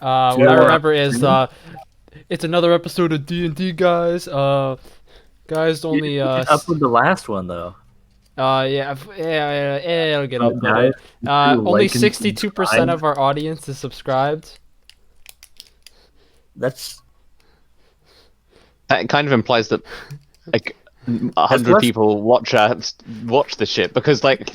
What I remember is it's another episode of D&D, guys. Guys, only You should upload the last one though. it'll get Guys, uploaded. Only like and 62% subscribe. of our audience is subscribed. That's That kind of implies that like 100 less- people watch the shit because like yeah,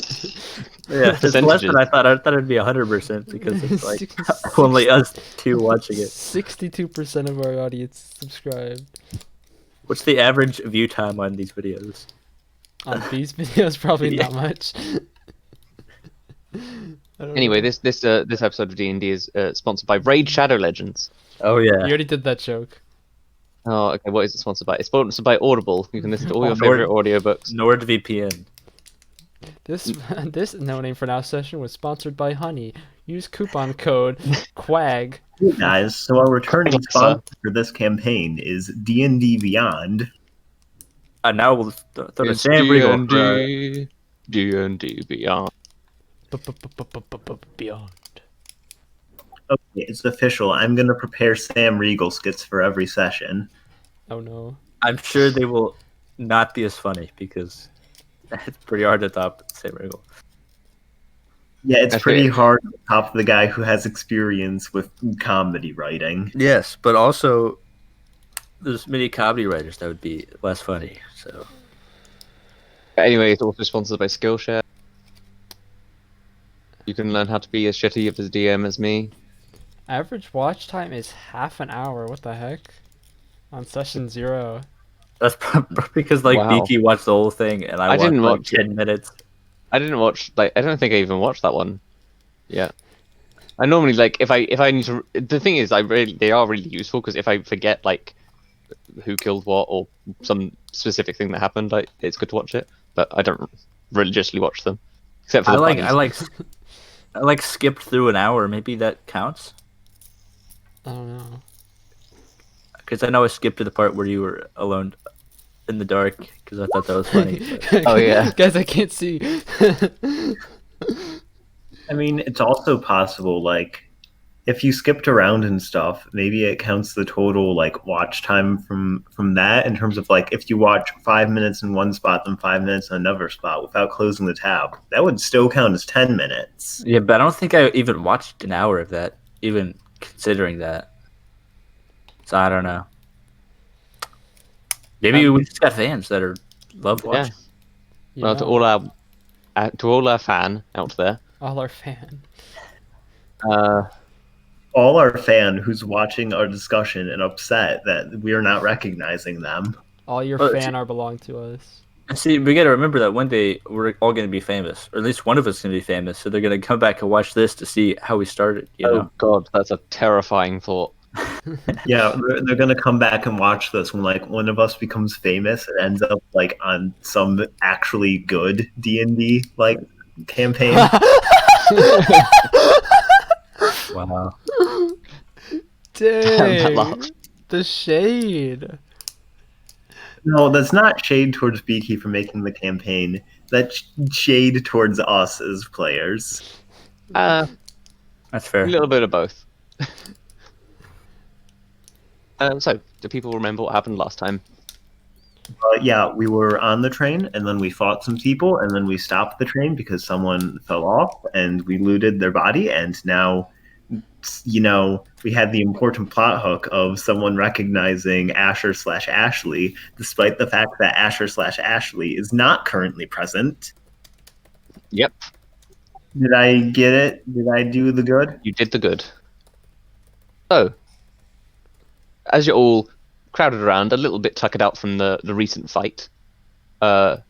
it's less percentages. than I thought. I thought it'd be 100% because it's like only us two watching it. 62% of our audience subscribed. What's the average view time on these videos? On these videos, probably Yeah. not much. Anyway, this episode of D&D is sponsored by Raid Shadow Legends. Oh You yeah. already did that joke. Oh, okay. What is it sponsored by? It's sponsored by Audible. You can listen to all your Nord- favorite audiobooks. NordVPN. This No Name for Now session was sponsored by Honey. Use coupon code QUAG. Hey guys, so our returning Balasar. sponsor for this campaign is D&D Beyond. Now we'll throw the It's Sam Regal. D&D Beyond. Beyond. Okay, it's official. I'm going to prepare Sam Regal skits for every session. Oh no. I'm sure they will not be as funny because it's pretty hard to top Sam Regal. Yeah, it's Okay. pretty hard to top the guy who has experience with comedy writing. Yes, but also there's many comedy writers that would be less funny. So Anyway, it's also sponsored by Skillshare. You can learn how to be as shitty of a DM as me. Average watch time is half an hour. What the heck? On session 0. that's because like Wow. Beaky watched the whole thing and I didn't watched watch like it. 10 minutes. I didn't watch I don't think I even watched that one. Yeah. I normally if I need to. The thing is, they are really useful because if I forget like who killed what or some specific thing that happened, it's good to watch it. But I don't religiously watch them, except for I like skipped through an hour. Maybe that counts I don't know. because I know I skipped to the part where you were alone in the dark because I thought that was funny. but- Oh, yeah. Guys, I can't see. I mean, it's also possible, like, if you skipped around and stuff, maybe it counts the total, like, watch time from that in terms of, like, if you watch 5 minutes in one spot, then 5 minutes in another spot without closing the tab. That would still count as 10 minutes. Yeah, but I don't think I even watched an hour of that, even considering that. So I don't know. Maybe we just got fans that love watching. You Well, know, to all our fan out there, all our fan. All our fan who's watching our discussion and upset that we're not recognizing them. All your Well, fan are belong to us. See, we got to remember that one day we're all going to be famous, or at least one of us is going to be famous. So they're going to come back and watch this to see how we started. You know? oh god, that's a terrifying thought. Yeah, they're gonna come back and watch this when like one of us becomes famous and ends up like on some actually good D&D like campaign. Wow. Dang. laugh. The shade. No, that's not shade towards Beaky for making the campaign. That's shade towards us as players. That's A fair. little bit of both. So, do people remember what happened last time? Yeah, we were on the train and then we fought some people and then we stopped the train because someone fell off and we looted their body and now, you know, we had the important plot hook of someone recognizing Asher/Ashley despite the fact that Asher/Ashley is not currently present. Yep, Did I get it? Did I do the good? you did the good. So, as you're all crowded around, a little bit tuckered out from the recent fight, the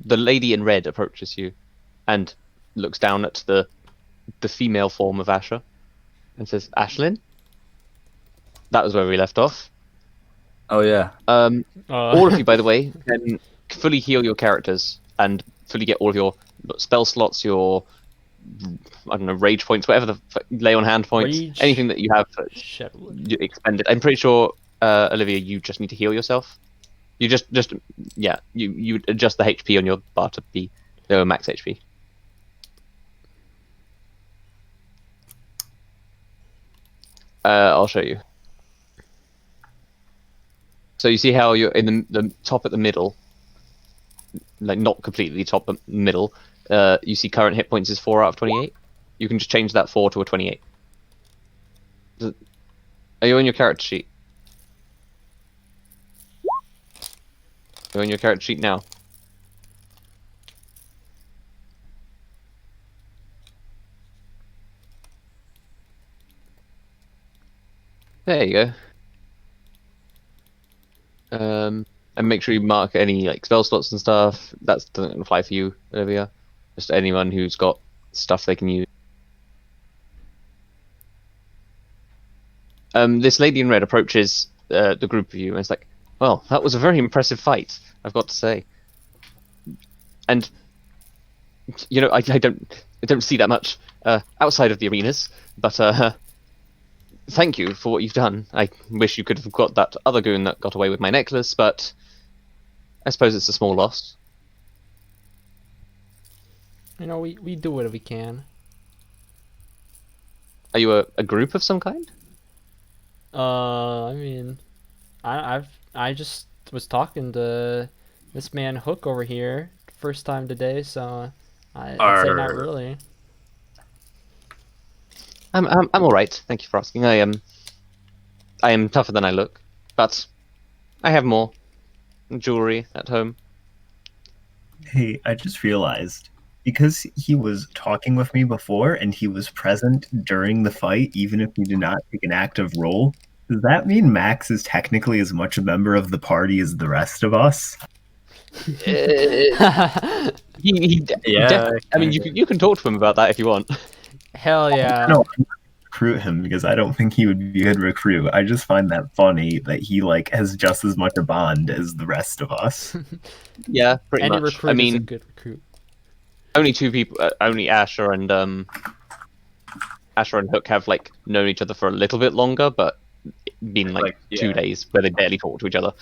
lady in red approaches you and looks down at the female form of Asher and says, "Ashlyn?" That was where we left off. Oh yeah. All of you, by the way, can fully heal your characters and fully get all of your spell slots, your I don't know, rage points, whatever lay on hand points, Rage. anything that you have Shedwood. you expended. I'm pretty sure, Olivia, you just need to heal yourself. You just yeah, you adjust the HP on your bar to be lower max HP. I'll show you. So you see how you're in the top at the middle, like not completely top but middle. You see current hit points is 4 out of 28. You can just change that 4 to a 28. Are you on your character sheet? You're on your character sheet now. There you go. And make sure you mark any like spell slots and stuff. That doesn't apply for you, Olivia. Just anyone who's got stuff they can use. This lady in red approaches the group of you and is like, "Well, that was a very impressive fight, I've got to say." And you know, I don't see that much outside of the arenas, but thank you for what you've done. I wish you could have got that other goon that got away with my necklace, but I suppose it's a small loss. You know, we do what we can. Are you a group of some kind? I mean, I just was talking to this man Hook over here first time today, so I'd say not Arr. really. I'm all right. Thank you for asking. I am tougher than I look, but I have more jewelry at home. Hey, I just realized because he was talking with me before and he was present during the fight, even if he did not take an active role, does that mean Max is technically as much a member of the party as the rest of us? Yeah, I mean, you can talk to him about that if you want. Hell yeah. No, I'm not gonna recruit him because I don't think he would be a good recruit. I just find that funny that he like has just as much a bond as the rest of us. Yeah, pretty Any much. recruit I is a mean, good recruit. only two people, only Asher and Hook have like known each other for a little bit longer, but been like Like, yeah. 2 days where they barely talk to each other.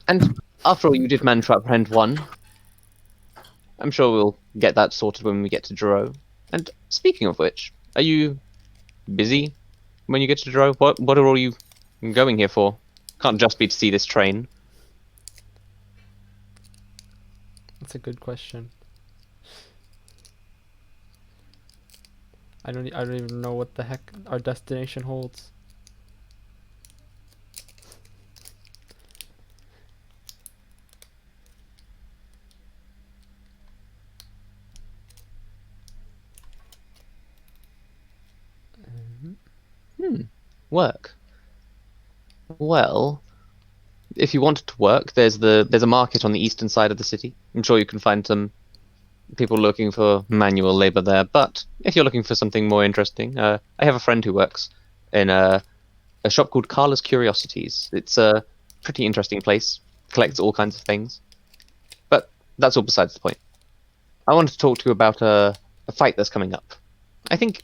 And after all, you did manage to apprehend one. I'm sure we'll get that sorted when we get to Dro. And speaking of which, are you busy when you get to Dro? What are all you going here for? Can't just be to see this train. That's a good question. I don't even know what the heck our destination holds. Work. Well, if you wanted to work, there's a market on the eastern side of the city. I'm sure you can find some people looking for manual labor there. But if you're looking for something more interesting, I have a friend who works in a shop called Carla's Curiosities. It's a pretty interesting place. Collects all kinds of things. But that's all besides the point. I wanted to talk to you about a fight that's coming up. I think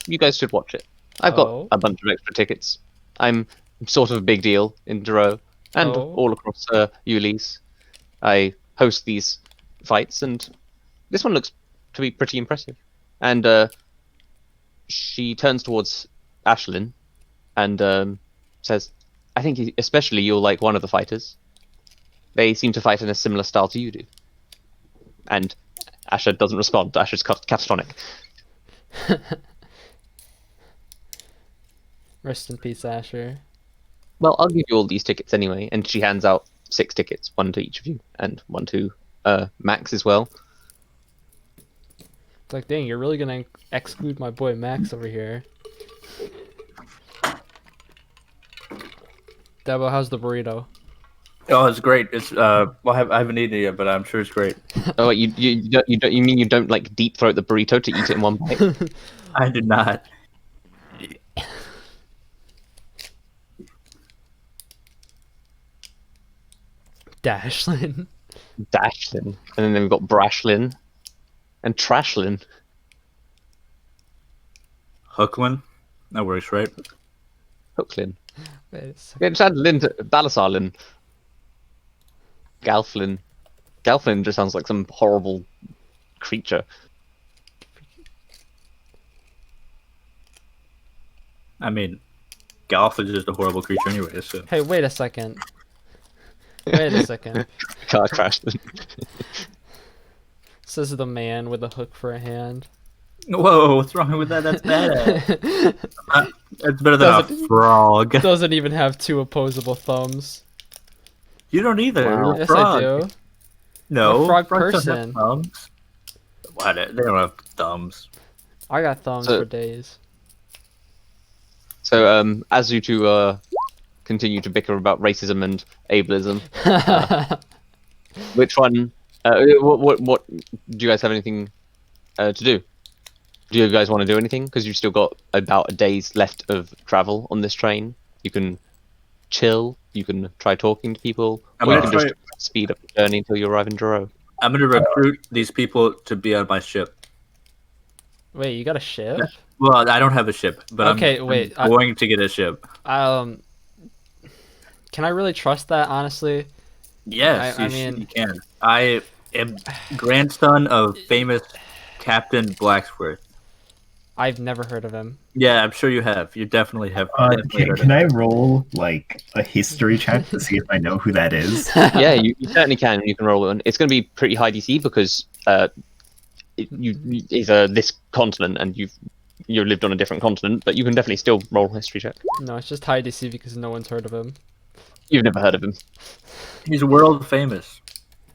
you guys should watch it. I've got Oh. a bunch of extra tickets. I'm sort of a big deal in Duro and Oh. all across Ulysse. I host these fights, and this one looks to be pretty impressive. And she turns towards Ashlyn and says, "I think especially you'll like one of the fighters. They seem to fight in a similar style to you do." And Asher doesn't respond. Asher's catatonic. Rest in peace, Asher. Well, I'll give you all these tickets anyway. And she hands out 6 tickets, one to each of you, and one to Max as well. It's like, dang, you're really gonna exclude my boy Max over here. Dabo, how's the burrito? Oh, it's great. It's well, I haven't eaten it yet, but I'm sure it's great. Oh, wait, you mean you don't like deep throat the burrito to eat it in one bite? I did not. Dashlin. Dashlin, and then we've got Brashlin and Trashlin. Hooklin? That works, right? Hooklin. Wait a second. Yeah, just add Lin to Balasarlin. Galflin. Galflin just sounds like some horrible creature. I mean, Galf is just a horrible creature anyway. So Hey, wait a second. Wait a second. Car crashed. Says the man with a hook for a hand. whoa, what's wrong with that? That's bad. That's better than a Doesn't- frog. Doesn't even have two opposable thumbs. You don't either. Wow. You're a Yes, frog. I do. No, I'm a frog frogs don't have person. thumbs. What? They don't have thumbs. I got thumbs So- for days. So, as you two continue to bicker about racism and ableism, which one? What? Do you guys have anything to do? Do you guys want to do anything? Because you've still got about a day's left of travel on this train. You can chill. You can try talking to people, I'm or you gonna can try- just speed up the journey until you arrive in Duro. I'm gonna recruit these people to be on my ship. Wait, you got a ship? Well, I don't have a ship, but Okay, I'm wait, I'm going to get a ship. Can I really trust that, honestly? Yes, I you mean- you can. I am grandson of famous Captain Blacksworth. I've never heard of him. Yeah, I'm sure you have. You definitely have. Definitely heard of Can him. I roll like a history check to see if I know who that is? Yeah, you certainly can. You can roll it on. It's going to be pretty high DC because it's this continent and you lived on a different continent, but you can definitely still roll a history check. No, it's just high DC because no one's heard of him. You've never heard of him. He's world famous.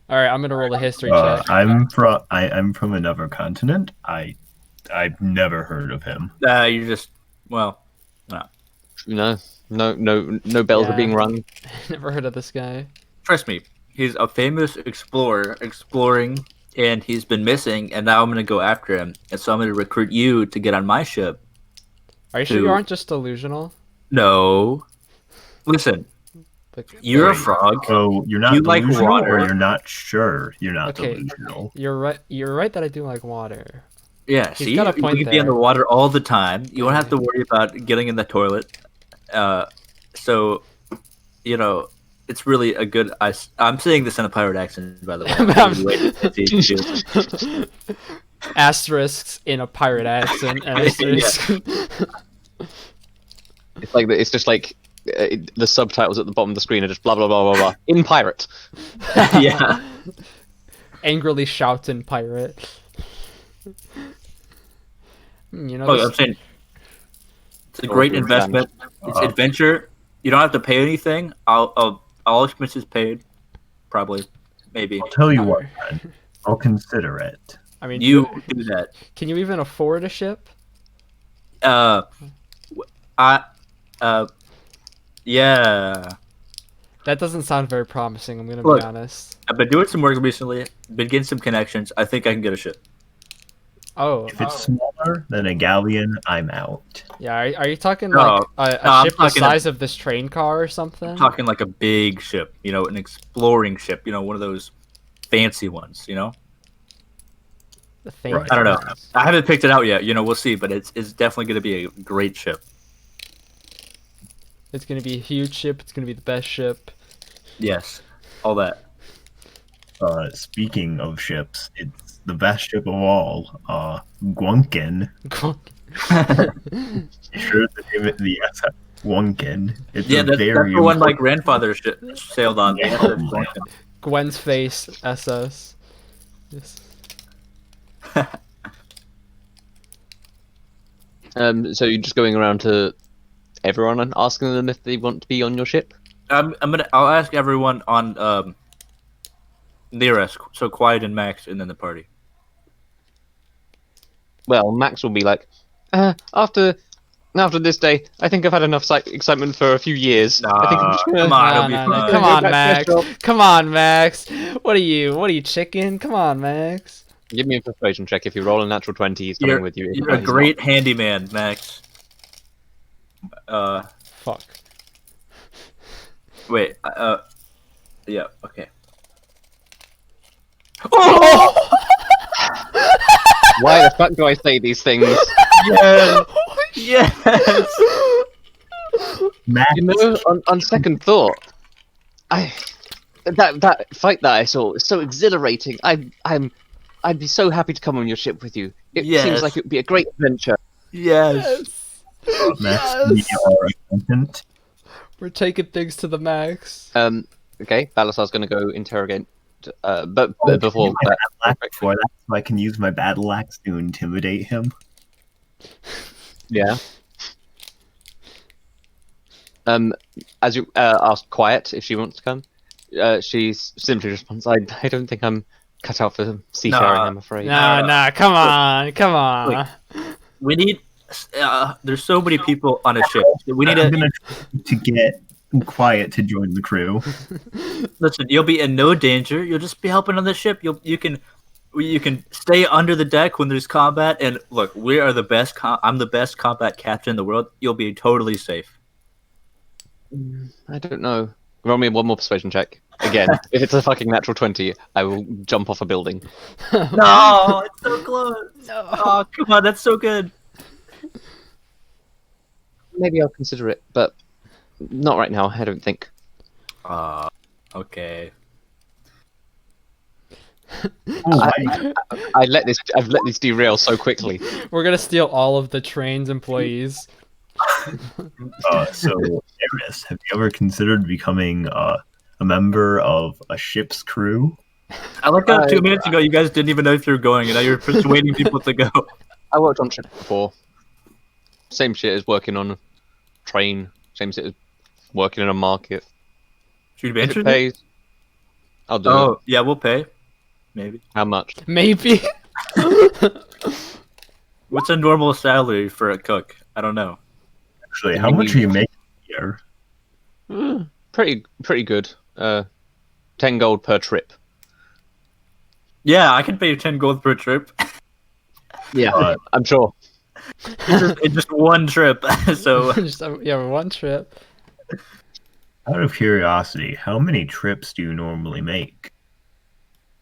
All right, I'm gonna roll a history check. I'm from another continent. I've never heard of him. You just no. No bells Yeah. are being rung. Never heard of this guy. Trust me, he's a famous explorer, exploring, and he's been missing. And now I'm gonna go after him, and so I'm gonna recruit you to get on my ship. Are you sure Who? you aren't just delusional? No, listen, Like, you're a Wait. frog. So you're not You like delusional, water. or you're not sure you're not Okay. delusional. You're right. You're right that I do like water. Yeah, He's see, got a point you can be in the there. water all the time. You won't have to worry about getting in the toilet. So, it's really a good. I'm saying this in a pirate accent, by the way. Asterisks in a pirate accent. Asterisk. It's just like the subtitles at the bottom of the screen are just blah blah blah blah blah in pirate. Yeah. Angrily shouts in pirate. You know, Look, this- I'm saying it's a great investment. It's adventure. You don't have to pay anything. All expenses paid. Probably, maybe. I'll tell you what, then. I'll consider it. I mean, You do that. can you even afford a ship? Yeah. That doesn't sound very promising. I'm gonna Look. be honest. I've been doing some work recently. Been getting some connections. I think I can get a ship. Oh, If it's smaller than a galleon, I'm out. yeah. Are you talking No, like a no, I'm ship the talking size of this train car or something? I'm talking like a big ship. An exploring ship. One of those fancy ones. The Right. I don't know. ones. I haven't picked it out yet. We'll see. But it's definitely going to be a great ship. It's gonna be a huge ship. It's gonna be the best ship. Yes, all that. Speaking of ships, it's the best ship of all. Gwunkin. Sure, the name of the SS Gwunkin. It's Yeah, a that's very the one my important- grandfather sailed on. Oh, my. Gwen's face SS. Yes. So you're just going around to everyone and asking them if they want to be on your ship. I'll ask everyone on near us. So Quiet and Max, and then the party. Well, Max will be like, after this day, I think I've had enough excitement for a few years. I think I'm just gonna come on, No, it'll be no, no. fun. Come Go on, back to Max. the shop. Come on, Max. What are you, chicken? Come on, Max. Give me a persuasion check. If you roll a natural 20, he's coming with you. If You're not, a he's great handyman, Max. Fuck. Wait. Yeah. Okay. not. Why the fuck do I say these things? Yes. Yes. Max, You know, on second thought, that fight that I saw was so exhilarating. I'd be so happy to come on your ship with you. It Yes. seems like it would be a great adventure. Yes. Max, Yes! our accountant. We're taking things to the max. Okay, Balasar's gonna go interrogate. But Oh, before my that, battle axe before that, so I can use my battle axe to intimidate him. yeah. As you ask Quiet if she wants to come, she simply responds, I don't think I'm cut out for seafaring, Nah. I'm afraid. Nah, come on, come on. We need. There's so many people on a ship. We need I'm to gonna try to get Quiet to join the crew. listen. You'll be in no danger. You'll just be helping on the ship. You can stay under the deck when there's combat. And look, we are the best. I'm the best combat captain in the world. You'll be totally safe. I don't know. Roll me one more persuasion check. Again, if it's a fucking natural 20, I will jump off a building. No, it's so close. No. Oh, come on, that's so good. Maybe I'll consider it, but not right now, I don't think. Okay. I've let this derail so quickly. We're gonna steal all of the train's employees. So, Eris, have you ever considered becoming a member of a ship's crew? I like how 2 minutes ago you guys didn't even know if you were going, and now you're persuading people to go. I worked on ships before. Same shit as working on a train. Same shit as working in a market. Should you be If it interested? pays, I'll do it. Oh, yeah, we'll pay. Maybe. How much? Maybe. What's a normal salary for a cook? I don't know. Actually, how much are you making here? Pretty good. 10 gold per trip. Yeah, I can pay you 10 gold per trip. Yeah, I'm sure. It's just one trip. So Just, yeah, one trip. Out of curiosity, how many trips do you normally make?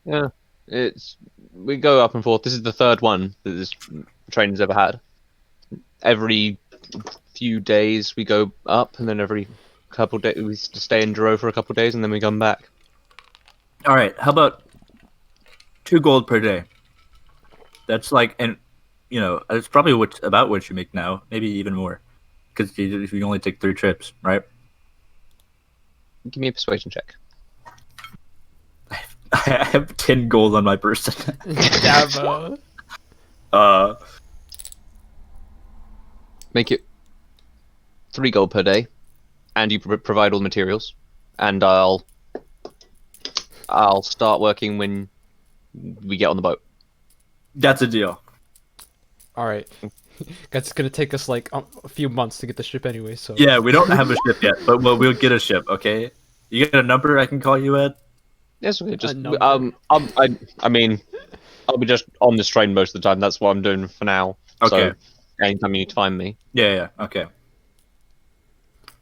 Yeah, we go up and forth. This is the third one that this train has ever had. Every few days we go up, and then every couple days we stay in Duro for a couple days, and then we come back. all right, how about 2 gold per day? That's like, and it's probably about what you make now, maybe even more, because you only take 3 trips, right? Give me a persuasion check. I have 10 gold on my person. Dabo. Make it 3 gold per day, and you provide all the materials, and I'll start working when we get on the boat. That's a deal. All right. Guys, it's gonna take us like a few months to get the ship anyway. So Yeah, we don't have a ship yet, but we'll get a ship. Okay, you get a number I can call you at? Yes, okay, just number. I mean, I'll be just on this train most of the time. That's what I'm doing for now. Okay. So, anytime you need to find me. Yeah. Okay.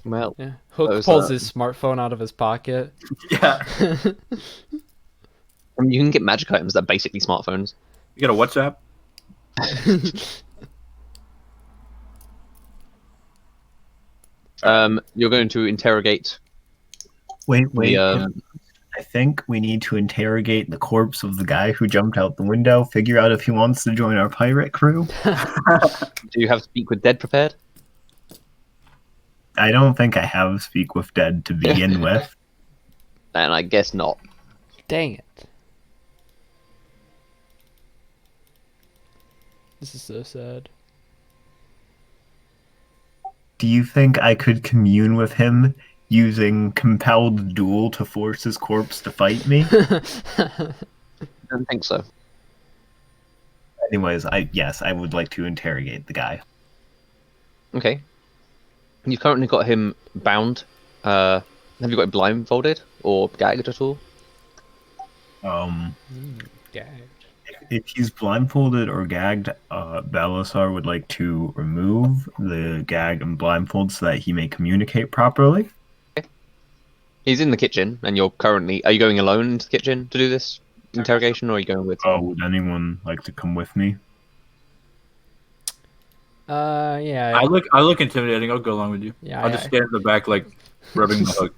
Well, Yeah. Hook Those, pulls his smartphone out of his pocket. Yeah. I mean, you can get magic items that are basically smartphones. You got a WhatsApp? You're going to interrogate. Wait. The, I think we need to interrogate the corpse of the guy who jumped out the window, figure out if he wants to join our pirate crew. Do you have Speak with Dead prepared? I don't think I have Speak with Dead to begin with. And I guess not. Dang it. This is so sad. Do you think I could commune with him using compelled duel to force his corpse to fight me? I don't think so. Anyways, I would like to interrogate the guy. Okay. You've currently got him bound. Have you got him blindfolded or gagged at all? Gagged. If he's blindfolded or gagged, Balasar would like to remove the gag and blindfold so that he may communicate properly. He's in the kitchen, and you're currently. Are you going alone into the kitchen to do this interrogation, or are you going with? Would anyone like to come with me? Yeah. I look intimidating. I'll go along with you. Yeah, I'll just stand in the back, like rubbing the hook.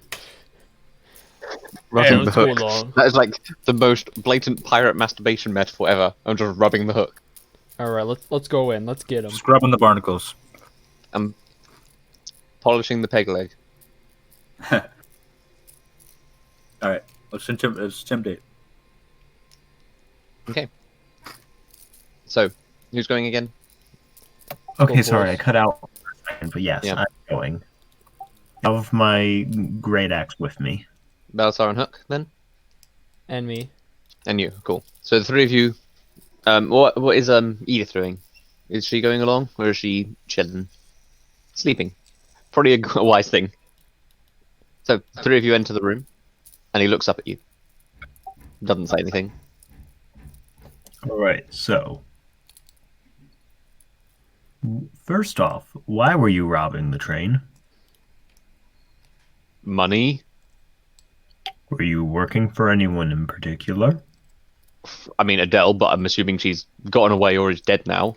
Rubbing the let's go hook. along. That is like the most blatant pirate masturbation metaphor ever. I'm just rubbing the hook. All right, let's go in. Let's get him. Scrubbing the barnacles. I'm polishing the peg leg. All right, let's intimidate. Okay. So, who's going again? Okay, Cool, sorry, I boys. cut out for a second, but yes, Yeah. I'm going. I have my great axe with me. Balasar and Hook, then? And me. And you, cool. So the three of you, what is Edith doing? Is she going along, or is she chilling? Sleeping. Probably a wise thing. So, three of you enter the room, and he looks up at you. Doesn't say anything. All right, so first off, why were you robbing the train? Money? Were you working for anyone in particular? I mean, Adele, but I'm assuming she's gotten away or is dead now.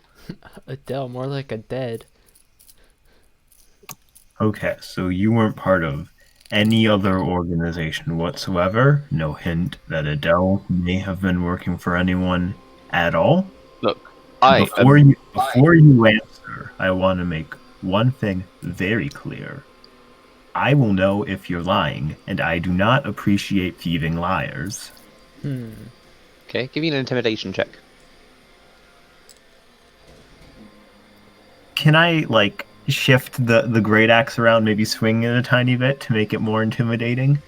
Adele, more like a dead. Okay, so you weren't part of any other organization whatsoever. No hint that Adele may have been working for anyone at all. Look, I Before you answer, I want to make one thing very clear. I will know if you're lying, and I do not appreciate thieving liars. Okay, give me an intimidation check. Can I, like, shift the great axe around, maybe swing it a tiny bit to make it more intimidating?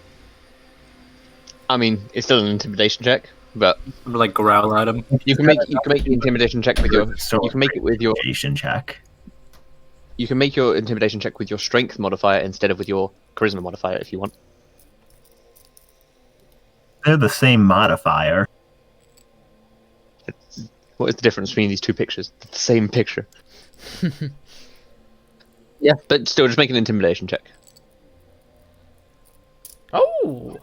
I mean, it's still an intimidation check, but Like growl at him. you can make the intimidation check with your Still you can make it with your intimidation check. you can make your intimidation check with your strength modifier instead of with your charisma modifier if you want. They're the same modifier. What is the difference between these two pictures? It's the same picture. Yeah, but still, just make an intimidation check. Oh!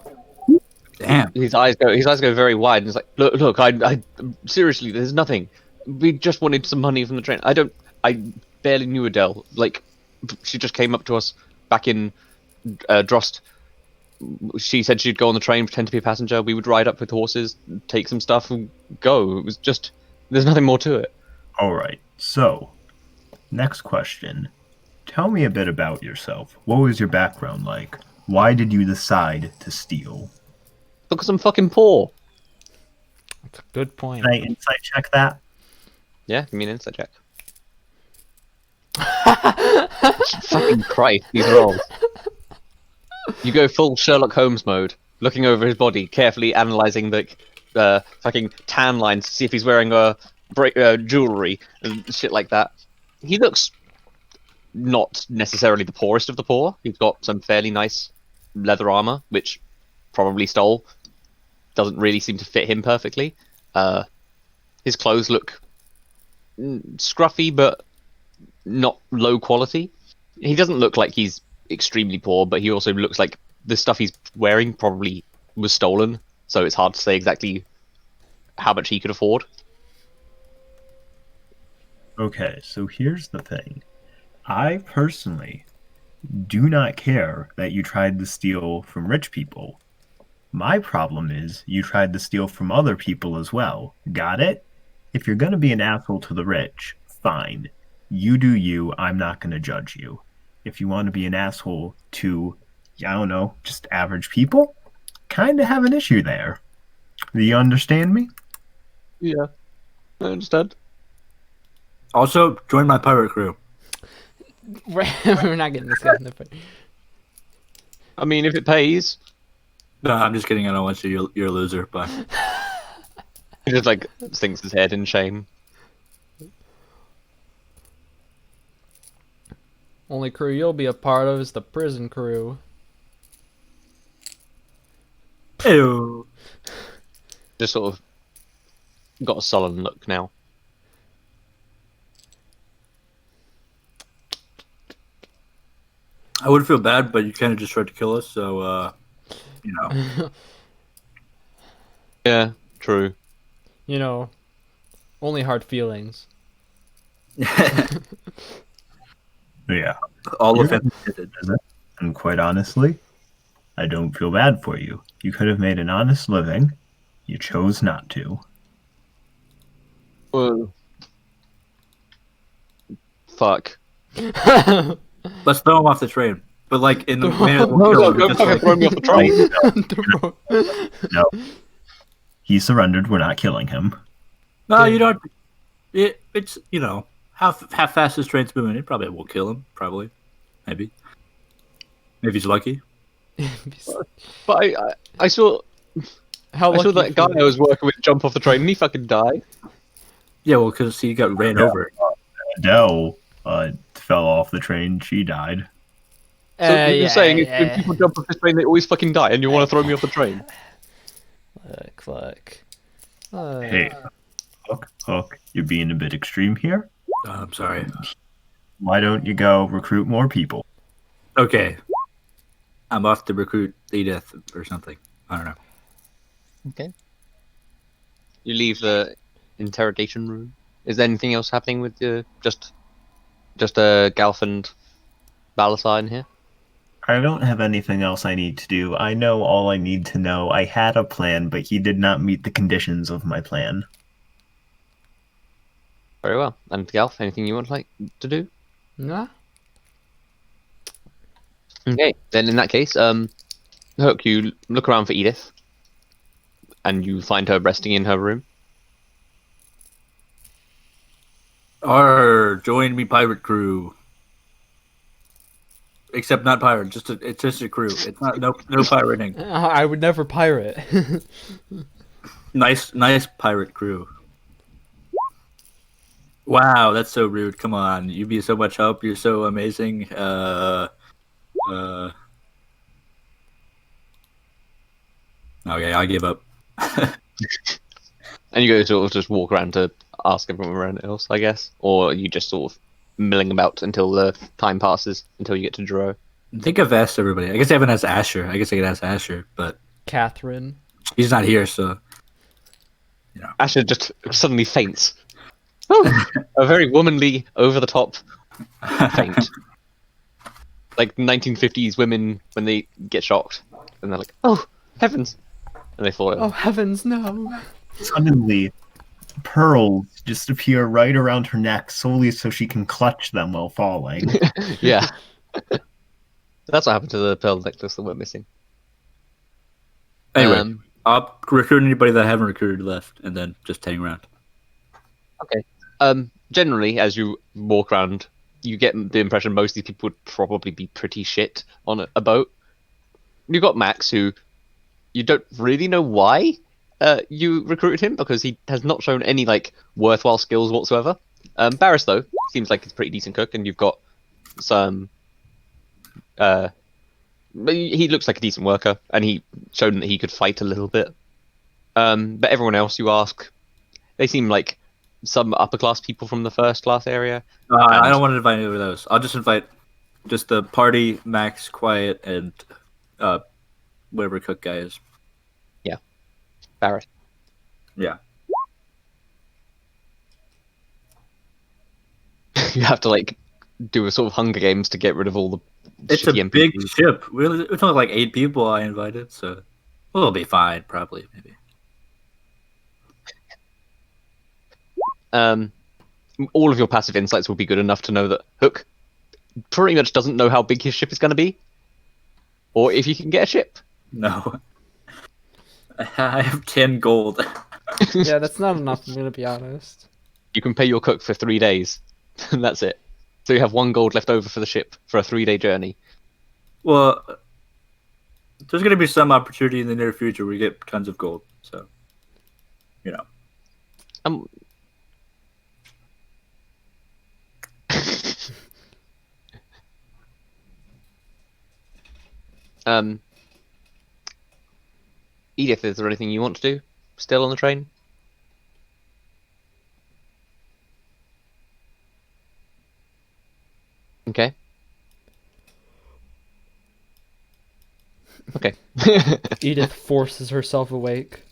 Damn. His eyes go very wide, and it's like, look, I seriously, there's nothing. We just wanted some money from the train. I barely knew Adele. Like, she just came up to us back in Drost. She said she'd go on the train, pretend to be a passenger. We would ride up with horses, take some stuff, and go. It was just, there's nothing more to it. All right, so, next question. Tell me a bit about yourself. What was your background like? Why did you decide to steal? Because I'm fucking poor. That's a good point. Can I insight check that? Yeah, give me an insight check. Fucking Christ, these rolls. You go full Sherlock Holmes mode, looking over his body, carefully analysing the fucking tan lines to see if he's wearing jewellery and shit like that. He looks not necessarily the poorest of the poor. He's got some fairly nice leather armour, which probably stole. Doesn't really seem to fit him perfectly. His clothes look scruffy, but not low quality. He doesn't look like he's extremely poor, but he also looks like the stuff he's wearing probably was stolen, so it's hard to say exactly how much he could afford. Okay, so here's the thing. I personally do not care that you tried to steal from rich people. My problem is you tried to steal from other people as well. Got it? If you're going to be an asshole to the rich, fine. You do you, I'm not going to judge you. If you want to be an asshole to, I don't know, just average people, kind of have an issue there. Do you understand me? Yeah, I understand. Also, join my pirate crew. We're not getting this guy in the fight. I mean, if it pays. No, I'm just kidding. I don't want you. You're a loser. But He just like sinks his head in shame. Only crew you'll be a part of is the prison crew. ew. Just sort of got a sullen look now. I would feel bad, but you kind of just tried to kill us, so you know. Yeah, true. You know, only hard feelings. Yeah. All You're offended. And quite honestly, I don't feel bad for you. You could have made an honest living. You chose not to. Well, fuck. Let's throw him off the train. But like in the Throw- manner that No, we'll kill no, him, don't just fucking like throw me off the train. No, he surrendered. We're not killing him. no, you don't. It's how fast this train's moving. It probably won't kill him. Probably, maybe if he's lucky. But I saw How I saw lucky that guy for I was working with jump off the train and he fucking died. Yeah, well, because he got ran over. Dell fell off the train. She died. So you're saying if yeah. people jump off the train they always fucking die and you want to throw me off the train? Look. Hey, Hook, you're being a bit extreme here. I'm sorry. Why don't you go recruit more people? Okay, I'm off to recruit Edith or something. I don't know. Okay. You leave the interrogation room. Is there anything else happening with just Galf and Balasar in here? I don't have anything else I need to do. I know all I need to know. I had a plan, but he did not meet the conditions of my plan. Very well. And Galf, anything you would like to do? Nah. Okay. Then in that case, Hook, you look around for Edith, and you find her resting in her room. Join me, pirate crew. Except not pirate, it's just a crew. It's not no pirating. I would never pirate. Nice pirate crew. Wow, that's so rude. Come on, you'd be so much help. You're so amazing. Okay, I give up. And you go sort of just walk around to ask everyone around else, I guess, or you just sort of milling about until the time passes until you get to Dro. I think I've asked everybody. I guess I haven't asked Asher. I guess I could ask Asher, but Catherine. he's not here, so Asher just suddenly faints. Oh, a very womanly, over-the-top faint. Like 1950s women when they get shocked, and they're like, "Oh, heavens!" and they fall Oh over. heavens, no. Suddenly, pearls just appear right around her neck solely so she can clutch them while falling. Yeah. That's what happened to the pearl necklace that we're missing. anyway, I'll recruit anybody that I haven't recruited left, and then just hang around. Okay. Generally, as you walk around, you get the impression most of these people would probably be pretty shit on a boat. You've got Max, who you don't really know why you recruited him, because he has not shown any like worthwhile skills whatsoever. Barris, though, seems like he's a pretty decent cook, and you've got some. He looks like a decent worker, and he showed that he could fight a little bit. But everyone else you ask, they seem like some upper class people from the first class area. I don't want to invite any of those. I'll just invite just the party, Max, Quiet, and whatever cook guy is. Barrett. Yeah. You have to like do a sort of Hunger Games to get rid of all the It's a shitty big NPCs. ship. It's only like 8 people I invited, so we'll be fine, probably, maybe. All of your passive insights will be good enough to know that Hook pretty much doesn't know how big his ship is going to be, or if you can get a ship. No. I have 10 gold. Yeah, that's not enough, I'm gonna be honest. You can pay your cook for 3 days, and that's it. So you have 1 gold left over for the ship for a 3-day journey. Well, there's going to be some opportunity in the near future where we get tons of gold, so, you know. Edith, is there anything you want to do? Still on the train? Okay. Okay. Edith forces herself awake.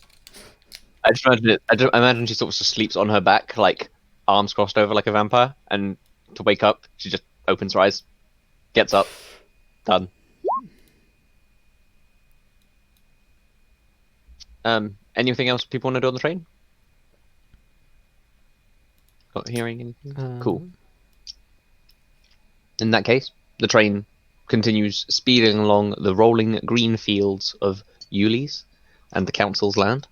I just imagine I imagine she sort of just sleeps on her back, like arms crossed over like a vampire, and to wake up, she just opens her eyes, gets up, done. Anything else people want to do on the train? Got hearing anything? Cool. In that case, the train continues speeding along the rolling green fields of Ulis and the council's land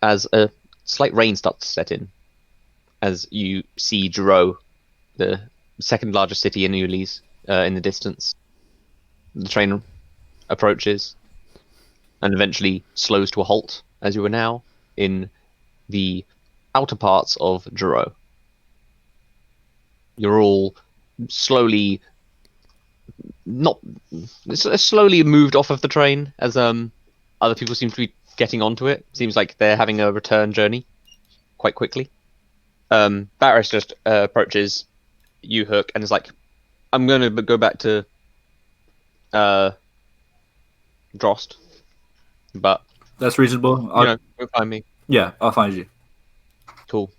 as a slight rain starts to set in. As you see Duro, the second largest city in Ulis, in the distance. The train approaches and eventually slows to a halt as you are now in the outer parts of Duro. You're all slowly moved off of the train as other people seem to be getting onto it. Seems like they're having a return journey quite quickly. Barris just approaches you, Hook, and is like, I'm going to go back to Drost, but That's reasonable. go find me. Yeah, I'll find you. Cool.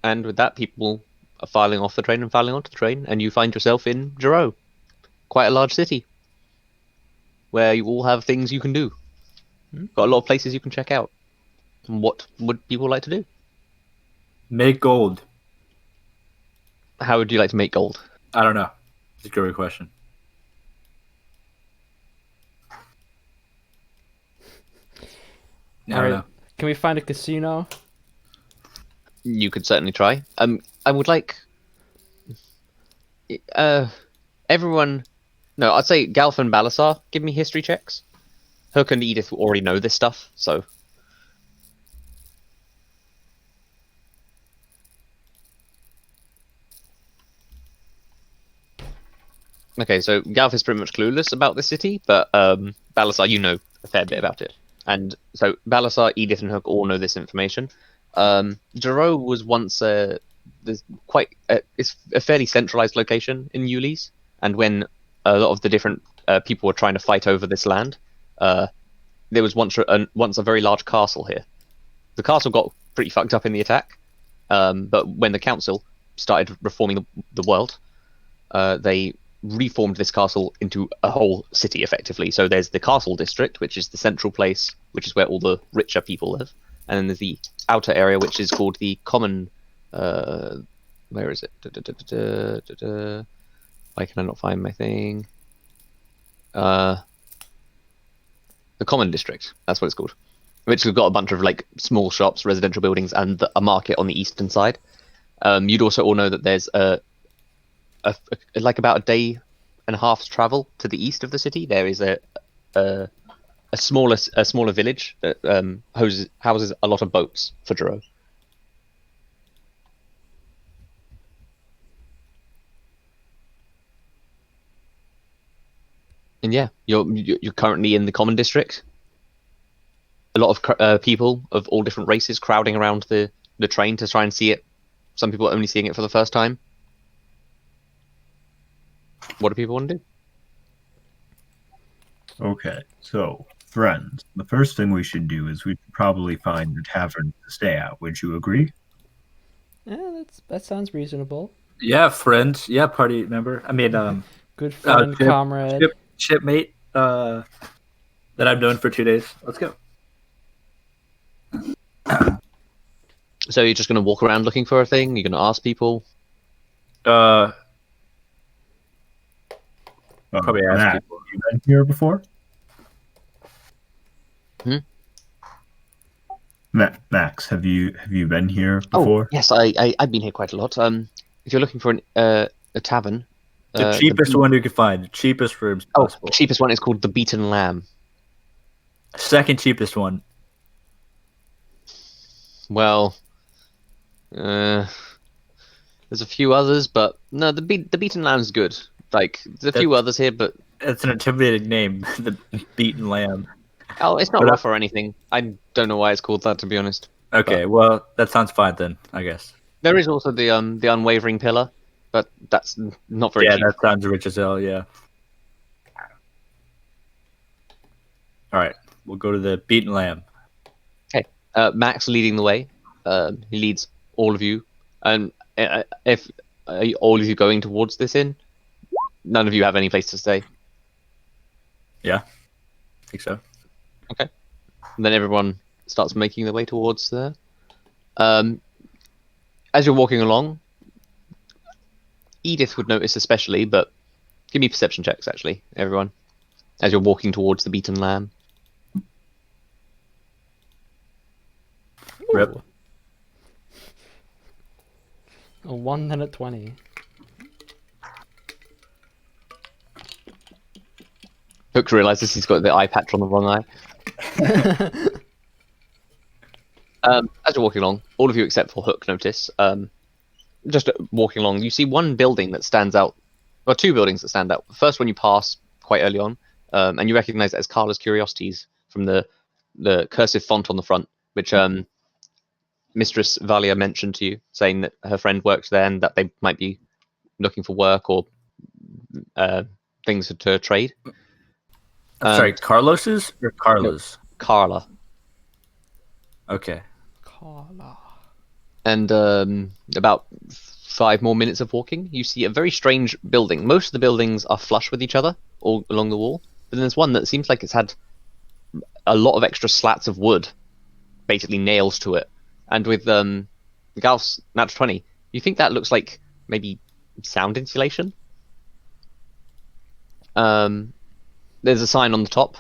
And with that, people are filing off the train and filing onto the train, and you find yourself in Jero, quite a large city, where you all have things you can do. Got a lot of places you can check out. And what would people like to do? Make gold. How would you like to make gold? I don't know. It's a great question. I don't know. Can we find a casino? You could certainly try. I would like everyone. No, I'd say Galf and Balasar, give me history checks. Hook and Edith already know this stuff, so. Okay, so Galf is pretty much clueless about this city, but Balasar, you know a fair bit about it. And so Balasar, Edith, and Hook all know this information. Jero was once it's a fairly centralized location in Ulis, and when a lot of the different people were trying to fight over this land, there was once a very large castle here. The castle got pretty fucked up in the attack, but when the council started reforming the world, they reformed this castle into a whole city effectively. So there's the castle district, which is the central place, which is where all the richer people live, and then there's the outer area, which is called the common. Where is it? Why can I not find my thing? The common district. That's what it's called. Which has got a bunch of like small shops, residential buildings, and a market on the eastern side. You'd also all know that there's like about a day and a half's travel to the east of the city. There is a smaller village that houses a lot of boats for Jero. And yeah, you're currently in the common district. A lot of people of all different races crowding around the train to try and see it. Some people are only seeing it for the first time. What do people want to do? Okay, so friends, the first thing we should do is we should probably find a tavern to stay at. Would you agree? Yeah, that sounds reasonable. Yeah, friend. Yeah, party member. I mean, Good friend, comrade. Shipmate. That I've known for 2 days. Let's go. So you're just going to walk around looking for a thing? You're going to ask people? Probably ask Max, people. have you been here before? Max, have you been here before? Oh, yes, I've been here quite a lot. If you're looking for a tavern, The cheapest one you can find. The cheapest rooms possible. The cheapest one is called the Beaten Lamb. Second cheapest one. Well, there's a few others, but no, the Beaten Lamb's good. Like, there's a few others here, but It's an intimidating name. The Beaten Lamb. oh, it's not rough or anything. I don't know why it's called that, to be honest. Okay, well, that sounds fine then, I guess. There is also the Unwavering Pillar, but that's not very cheap. Yeah, that sounds rich as hell, yeah. Alright, we'll go to the Beaten Lamb. Okay, Max leading the way. He leads all of you. And if all of you going towards this inn, none of you have any place to stay. Yeah, I think so. Okay. And then everyone starts making their way towards there. As you're walking along, Edith would notice especially, but give me perception checks, actually, everyone, as you're walking towards the beaten lamb. Rip. Ooh. A 1 and a 20. Hook realizes he's got the eye patch on the wrong eye. As you're walking along, all of you except for Hook notice, just walking along, you see one building that stands out, or two buildings that stand out. The first one you pass quite early on, and you recognize it as Carla's Curiosities from the cursive font on the front, which Mistress Valia mentioned to you, saying that her friend works there and that they might be looking for work or things to trade. I'm sorry, Carlos's or Carla's? Carla. Okay. Carla. And about 5 more minutes of walking, you see a very strange building. Most of the buildings are flush with each other, all along the wall. But then there's one that seems like it's had a lot of extra slats of wood, basically nails to it. And with Galf's Nat 20, you think that looks like maybe sound insulation? There's a sign on the top.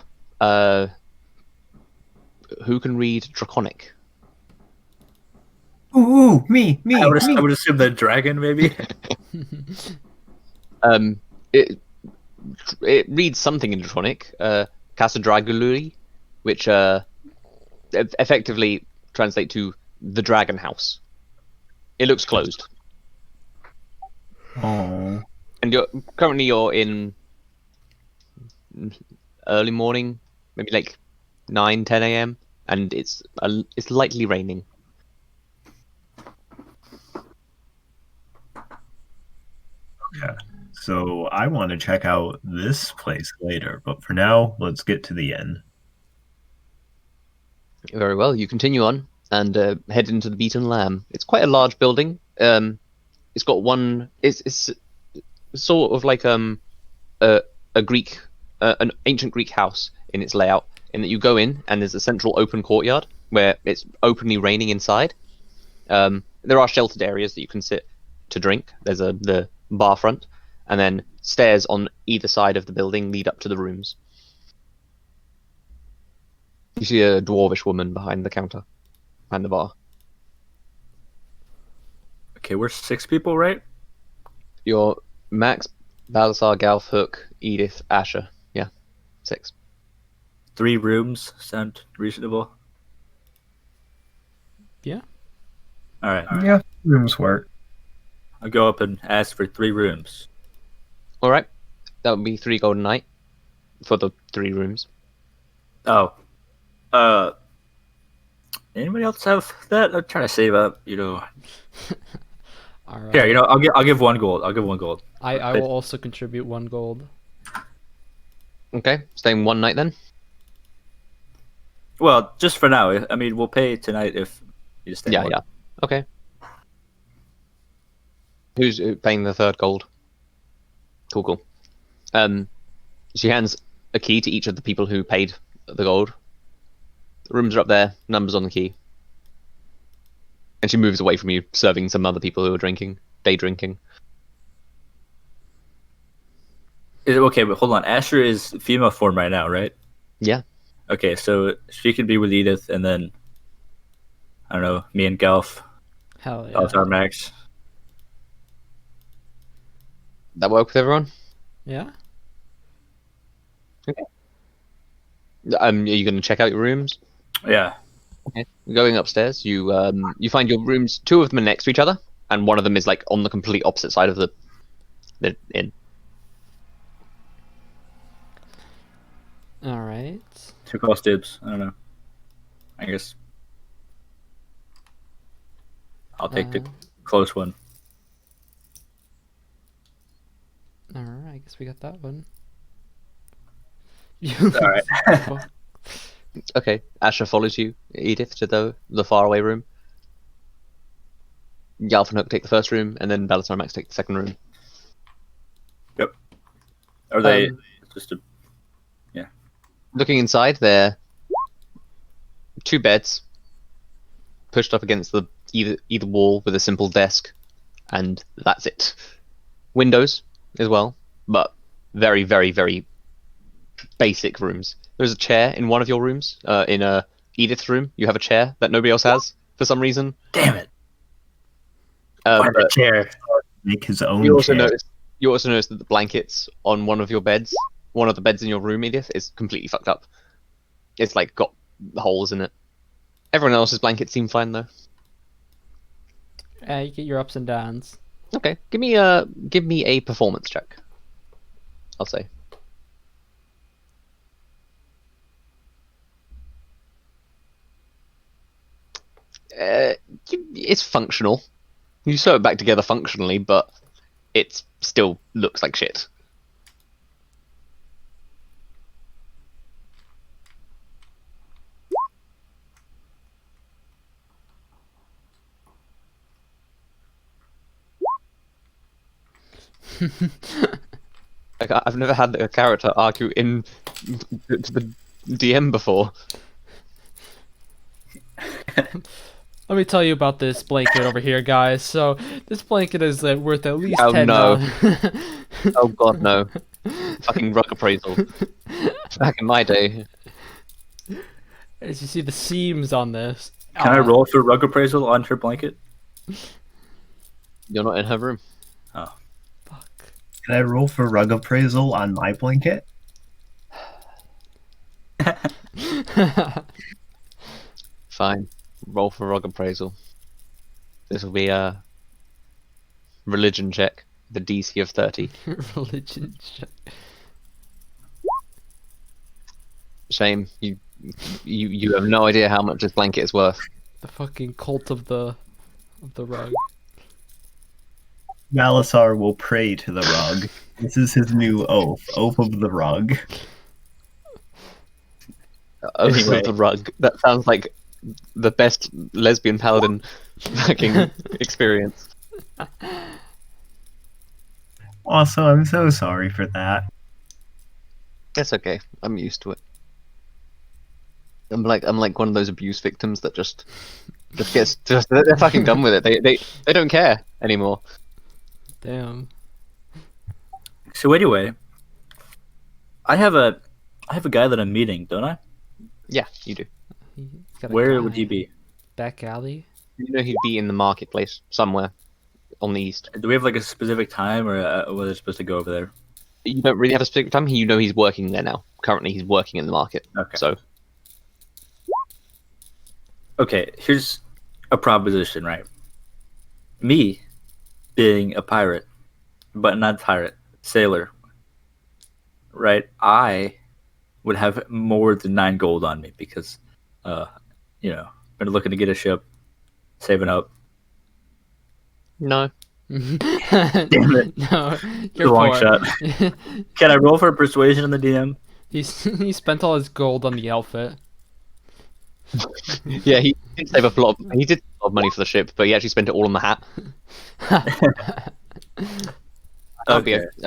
Who can read Draconic? Ooh, me. I would assume the dragon, maybe. It reads something in Draconic, Casa Dragului, which effectively translate to the Dragon House. It looks closed. Oh. And you're in early morning, maybe like 9-10 a.m. and it's lightly raining. Yeah. So I want to check out this place later, but for now, let's get to the inn. Very well. You continue on and head into the Beaten Lamb. It's quite a large building. It's got one. It's sort of like a Greek, an ancient Greek house in its layout. In that you go in and there's a central open courtyard where it's openly raining inside. There are sheltered areas that you can sit to drink. There's the bar front, and then stairs on either side of the building lead up to the rooms. You see a dwarvish woman behind the counter, behind the bar. Okay, we're 6 people, right? You're Max, Balasar, Galf, Hook, Edith, Asher. Yeah, 6. 3 rooms sound reasonable. Yeah. All right. Yeah, rooms work. I'll go up and ask for 3 rooms. All right, that would be 3 gold a night for the 3 rooms. Oh. Anybody else have that? I'm trying to save up, All right. Here, I'll give 1 gold. I'll give 1 gold. I will also contribute 1 gold. Okay, staying 1 night then. Well, just for now. I mean, we'll pay tonight if you stay. Yeah, more. yeah. Okay. Who's paying the 3rd gold? Cool. She hands a key to each of the people who paid the gold. The rooms are up there, numbers on the key. And she moves away from you, serving some other people who are drinking, day drinking. Okay, but hold on. Asher is female form right now, right? Yeah. Okay, so she could be with Edith, and then I don't know, me and Galf. Hell yeah. Galf's our max. That work with everyone? Yeah. Are you going to check out your rooms? Yeah. Okay. Going upstairs, you find your rooms. 2 of them are next to each other, and one of them is like on the complete opposite side of the inn. All right. Who calls dibs? I don't know. I guess I'll take the close one. All right. I guess we got that one. All right. Okay, Asher follows you, Edith, to the faraway room. Galf and Hook take the first room, and then Balasar and Max take the second room. Yep. Are they just a? Looking inside, there are 2 beds pushed up against the either wall with a simple desk, and that's it. windows as well, but very, very, very basic rooms. There's a chair in one of your rooms. In Edith's room, you have a chair that nobody else has for some reason. Damn it! Why But the chair? Make his own you also chair. notice that the blankets on one of your beds, one of the beds in your room, Edith, is completely fucked up. It's like got holes in it. Everyone else's blankets seem fine though. You get your ups and downs. Okay, give me a performance check. I'll say. It's functional. You sew it back together functionally, but it still looks like shit. Like, I've never had a character argue in to the DM before. Let me tell you about this blanket over here, guys. So this blanket is worth at least Oh, 10 no. dollars. Oh god, no. Fucking rug appraisal. Back in my day. As you see the seams on this. Can I roll for rug appraisal on her blanket? You're not in her room. Oh. Fuck. Can I roll for rug appraisal on my blanket? Fine. Roll for rug appraisal. This will be a religion check. The DC of 30. Religion check. Shame. You have no idea how much this blanket is worth. The fucking cult of the rug. Balasar will pray to the rug. This is his new oath. Oath of the rug. Anyway. The rug. That sounds like the best lesbian paladin fucking experience. Also, I'm so sorry for that. That's okay. I'm used to it. I'm like one of those abuse victims that just gets they're fucking done with it. They don't care anymore. Damn. So anyway, I have a guy that I'm meeting, don't I? Yeah, you do. He's got a Where would guy. he be? Back alley? You know he'd be in the marketplace somewhere on the east. Do we have like a specific time, or was it supposed to go over there? You don't really have a specific time. You know he's working there now. Currently, he's working in the market. Okay. So Okay, here's a proposition, right? Me being a pirate, but not pirate, sailor, right? I would have more than 9 gold on me because, been looking to get a ship, saving up. no. Damn it. No, you're a long poor. shot. Can I roll for persuasion in the DM? He spent all his gold on the outfit. Yeah, he did save up a lot. He did save a lot of money for the ship, but he actually spent it all on the hat. I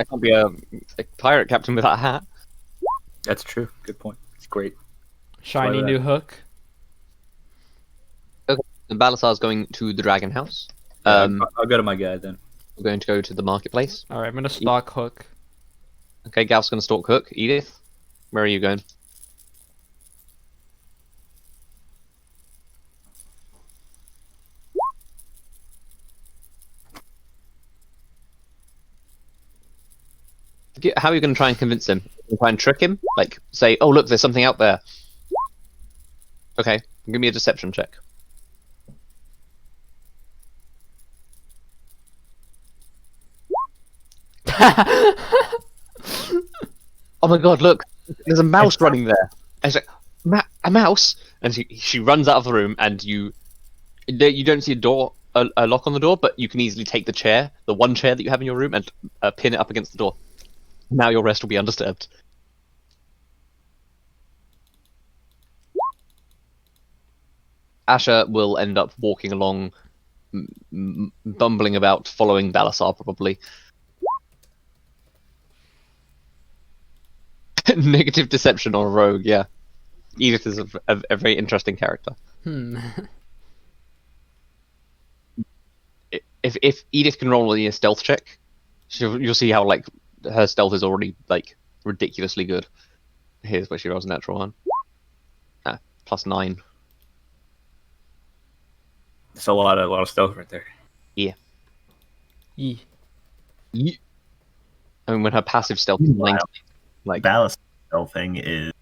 can't be a pirate captain without a hat. That's true. Good point. It's great. Shiny Why new that? hook. And Balasar's going to the Dragon House. I'll go to my guy then. We're going to go to the marketplace. Alright, I'm gonna stock hook. Okay, Galf's going to stalk Hook. Edith, where are you going? How are you going to try and convince him? Try and trick him? Like, say, oh, look, there's something out there. Okay, give me a deception check. Oh my god, look, there's a mouse running there. And she's like, a mouse? And she runs out of the room, and you don't see a lock on the door, but you can easily take the chair, the one chair that you have in your room, and pin it up against the door. Now your rest will be undisturbed. Asher will end up walking along, bumbling about, following Balasar probably. Negative deception on a rogue, yeah. Edith is a very interesting character. If Edith can roll a stealth check, You'll see how like her stealth is already like ridiculously good. Here's where she rolls a natural one. +9. It's a lot of stealth right there. Yee. I mean, when her passive stealth is 90, like Balasar thing is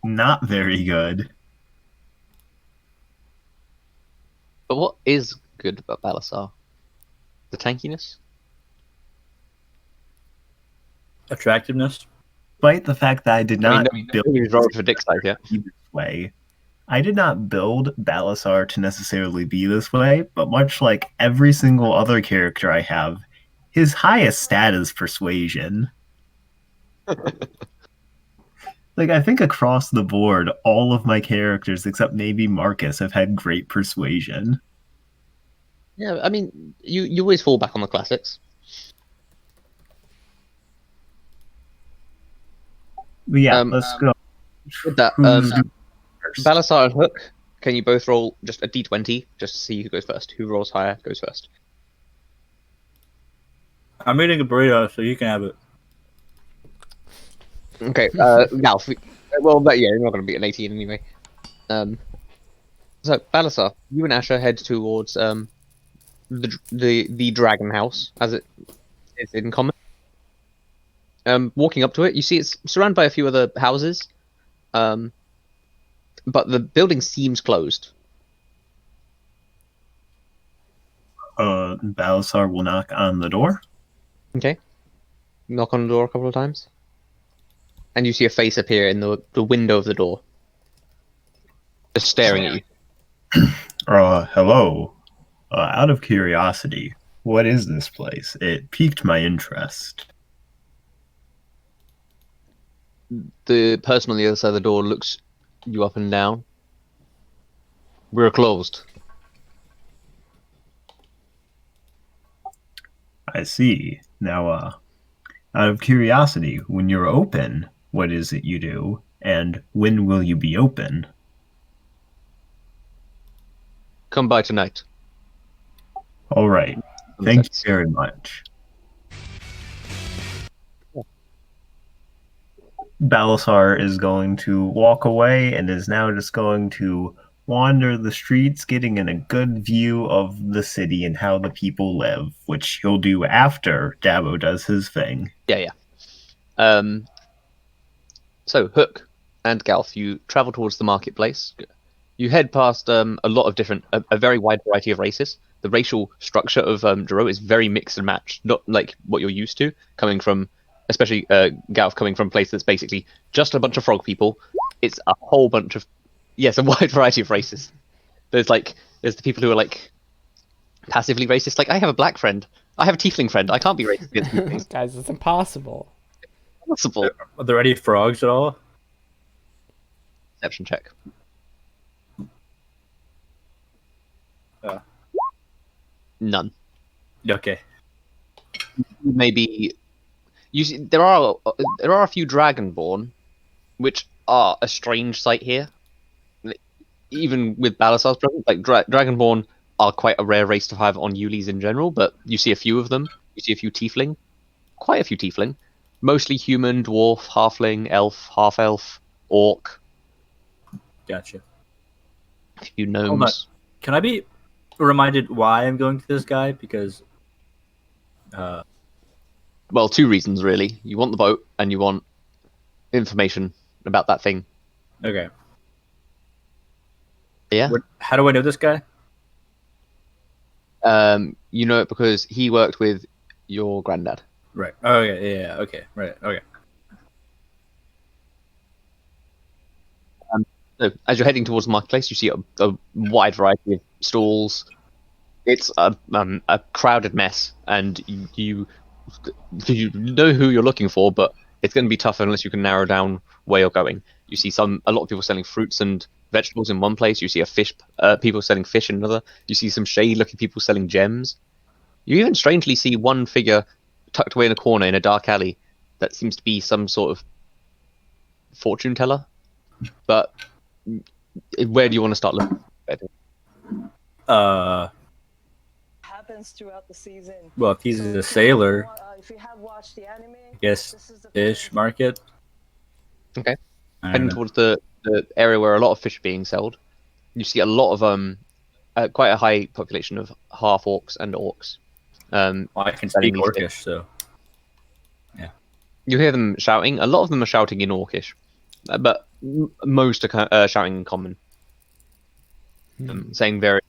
not very good. But what is good about Balasar? The tankiness? Attractiveness. Despite the fact that I did I not mean, build nobody's rolled for dick size yet. be this way. I did not build Balasar to necessarily be this way, but much like every single other character I have, his highest stat is persuasion. Like, I think across the board, all of my characters, except maybe Marcus, have had great persuasion. Yeah, I mean, you always fall back on the classics. But yeah, let's go. With that, Who's doing first? Balasar and Hook, can you both roll just a d20 just to see who goes first? Who rolls higher goes first. I'm eating a burrito, so you can have it. Okay, Galf. Well, but yeah, you're not going to beat an 18 anyway. So Balasar, you and Asher head towards the dragon house, as it is in common. Walking up to it, you see it's surrounded by a few other houses, but the building seems closed. Balasar will knock on the door. Okay. Knock on the door a couple of times. And you see a face appear in the window of the door. Just staring at you. Hello. Out of curiosity, what is this place? It piqued my interest. The person on the other side of the door looks you up and down. We're closed. I see. Now, out of curiosity, when you're open, what is it you do? And when will you be open? Come by tonight. All right. Thank you very much. Balasar is going to walk away and is now just going to wander the streets, getting in a good view of the city and how the people live, which he'll do after Dabo does his thing. Yeah. So Hook and Galf, you travel towards the marketplace. You head past a lot of different, a very wide variety of races. The racial structure of Duro is very mixed and matched, not like what you're used to, coming from, especially Galf coming from a place that's basically just a bunch of frog people. It's a whole bunch of, yes, a wide variety of races. There's the people who are like passively racist. Like, I have a black friend. I have a tiefling friend. I can't be racist against tieflings. Guys, it's impossible. Possible. Are there any frogs at all? Perception check. None. Okay. Maybe you see there are a few dragonborn, which are a strange sight here. Even with Balasar's presence, like dragonborn are quite a rare race to have on Yulis in general, but you see a few of them. You see a few tiefling, quite a few tiefling, mostly human, dwarf, halfling, elf, half elf, orc. Gotcha. A few gnomes. Can I be reminded why I'm going to this guy? Because Well, two reasons really. You want the boat, and you want information about that thing. okay. Yeah. How do I know this guy? You know it because he worked with your granddad. Right. Oh, okay. Yeah. Okay. Right. Okay. So, as you're heading towards the marketplace, you see a wide variety of stalls. It's a crowded mess, and you know who you're looking for, but it's going to be tough unless you can narrow down where you're going. You see a lot of people selling fruits and vegetables in one place. You see people selling fish in another. You see some shady-looking people selling gems. You even strangely see one figure tucked away in a corner in a dark alley that seems to be some sort of fortune teller. But where do you want to start looking? happens throughout the season. Well, if he's So a if you sailor, if you have watched the anime, I guess this is the fish first- market. Okay. I don't Heading know. towards the area where a lot of fish are being sold. You see a lot of quite a high population of half orcs and orcs. Well, I can selling speak these fish. Orcish, so You hear them shouting. A lot of them are shouting in Orcish, but most are shouting in Common, saying very.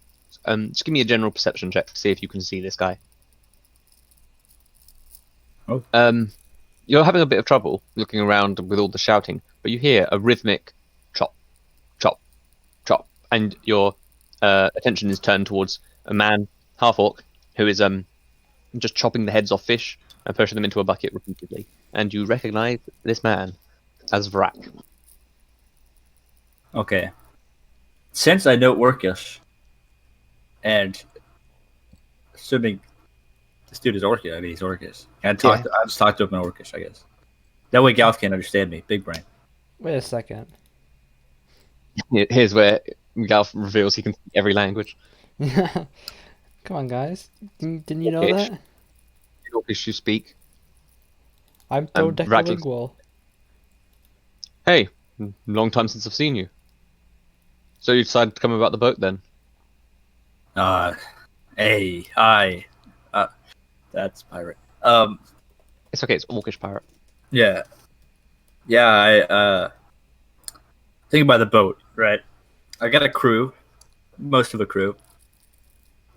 Just give me a general perception check to see if you can see this guy. Oh. You're having a bit of trouble looking around with all the shouting, but you hear a rhythmic chop, chop, chop, and your attention is turned towards a man, half orc, who is just chopping the heads off fish and pushing them into a bucket repeatedly. And you recognize this man as Vrak. okay. Since I know Orcish, and assuming this dude is Orcish, I mean he's Orcish. I just talk to him in Orcish, I guess. That way Galf can understand me. Big brain. Wait a second. Here's where Galf reveals he can speak every language. Come on, guys. Didn't you know Orcish. that? Orcish you speak. I'm Vrak looks- dodecalingual. Hey, long time since I've seen you. So you decided to come about the boat then? Hey, hi. That's pirate. It's okay, it's Orcish pirate. Yeah. I think about the boat, right? I got a crew, most of a crew.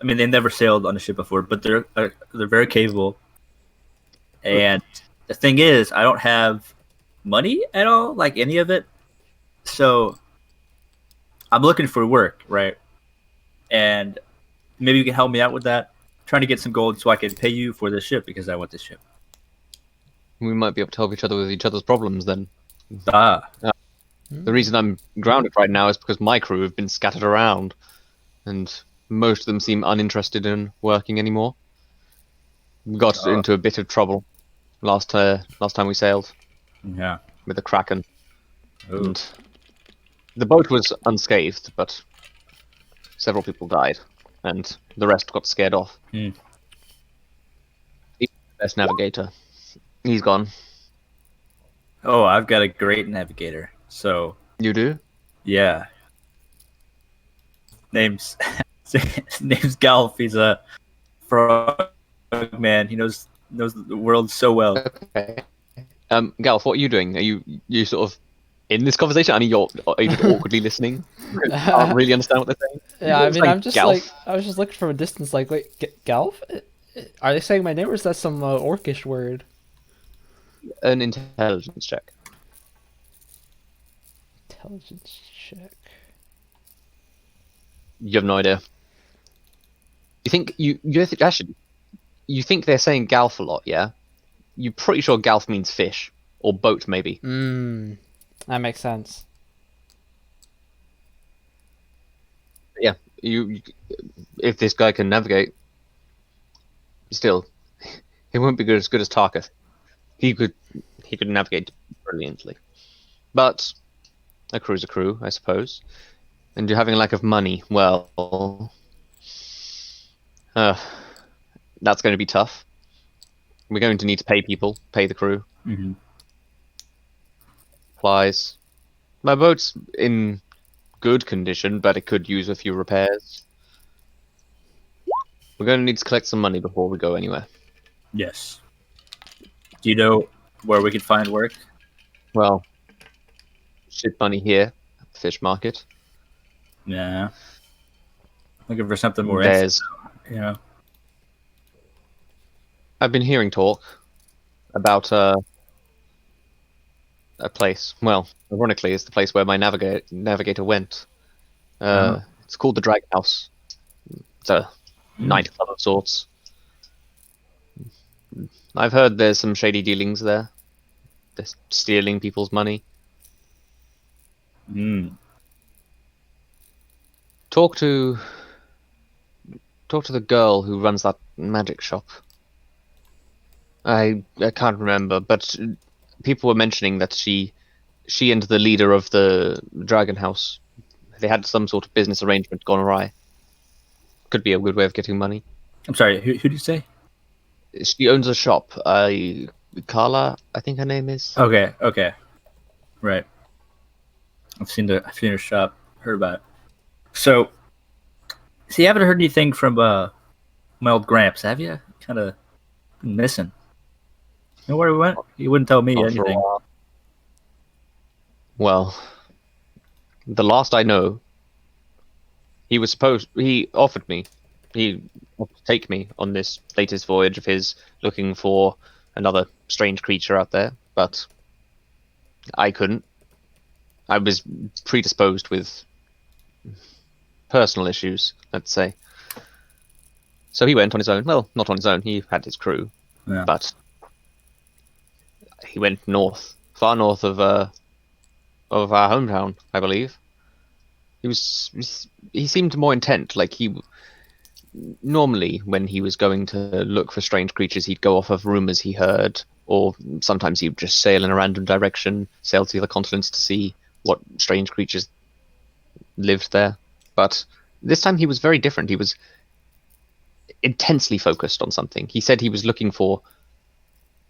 I mean, they never sailed on a ship before, but they're very capable. And the thing is, I don't have money at all, like any of it. So I'm looking for work, right? And maybe you can help me out with that. Trying to get some gold so I can pay you for this ship because I want this ship. We might be able to help each other with each other's problems then. Ah, The reason I'm grounded right now is because my crew have been scattered around, and most of them seem uninterested in working anymore. We got into a bit of trouble last time we sailed yeah. with the Kraken, Ooh. and the boat was unscathed, but several people died, and the rest got scared off. Hmm. He's the best navigator. He's gone. Oh, I've got a great navigator. So You do? yeah. Name's Galf. He's a frog man. He knows the world so well. Okay. Galf, what are you doing? Are you sort of in this conversation? I mean, are you just awkwardly listening? I can't really understand what they're saying. Yeah, I mean, like I'm just Galf. like, I was just looking from a distance, like, wait, Galf? Are they saying my name, or is that some orcish word? An intelligence check. Intelligence check. You have no idea. You think actually you think they're saying Galf a lot, yeah? You're pretty sure Galf means fish or boat, maybe. That makes sense. Yeah, if this guy can navigate, still, he won't be as good as Tarketh. He could navigate brilliantly, but a crew's a crew, I suppose. And you're having a lack of money. Well, that's going to be tough. We're going to need to pay people, pay the crew, Mm-hmm. supplies. My boat's in good condition, but it could use a few repairs. We're going to need to collect some money before we go anywhere. Yes. Do you know where we could find work? Well, ship money here at the fish market. Yeah. Looking for something more. There's. You know. I've been hearing talk about a place. Well, ironically, it's the place where my navigator went. It's called the Dragon House. It's a nightclub of sorts. I've heard there's some shady dealings there. They're stealing people's money. Mm. Talk to the girl who runs that magic shop. I can't remember, but people were mentioning that she and the leader of the Dragon House, they had some sort of business arrangement gone awry. Could be a good way of getting money. I'm sorry. Who did you say? She owns a shop. Carla, I think her name is. Okay. Okay. Right. I've seen her shop. Heard about it. So, you haven't heard anything from my old Gramps, have you? Kind of missing. You know where he went? He wouldn't tell me Not for a anything. while. Well, the last I know, he offered me, he offered to take me on this latest voyage of his, looking for another strange creature out there, but I couldn't. I was predisposed with personal issues, let's say. So he went on his own. Well, not on his own. He had his crew, Yeah. but he went north, far north of our hometown, I believe. He seemed more intent. Like normally when he was going to look for strange creatures, he'd go off of rumors he heard, or sometimes he'd just sail in a random direction, sail to the other continents to see what strange creatures lived there. But this time he was very different. He was intensely focused on something. He said he was looking for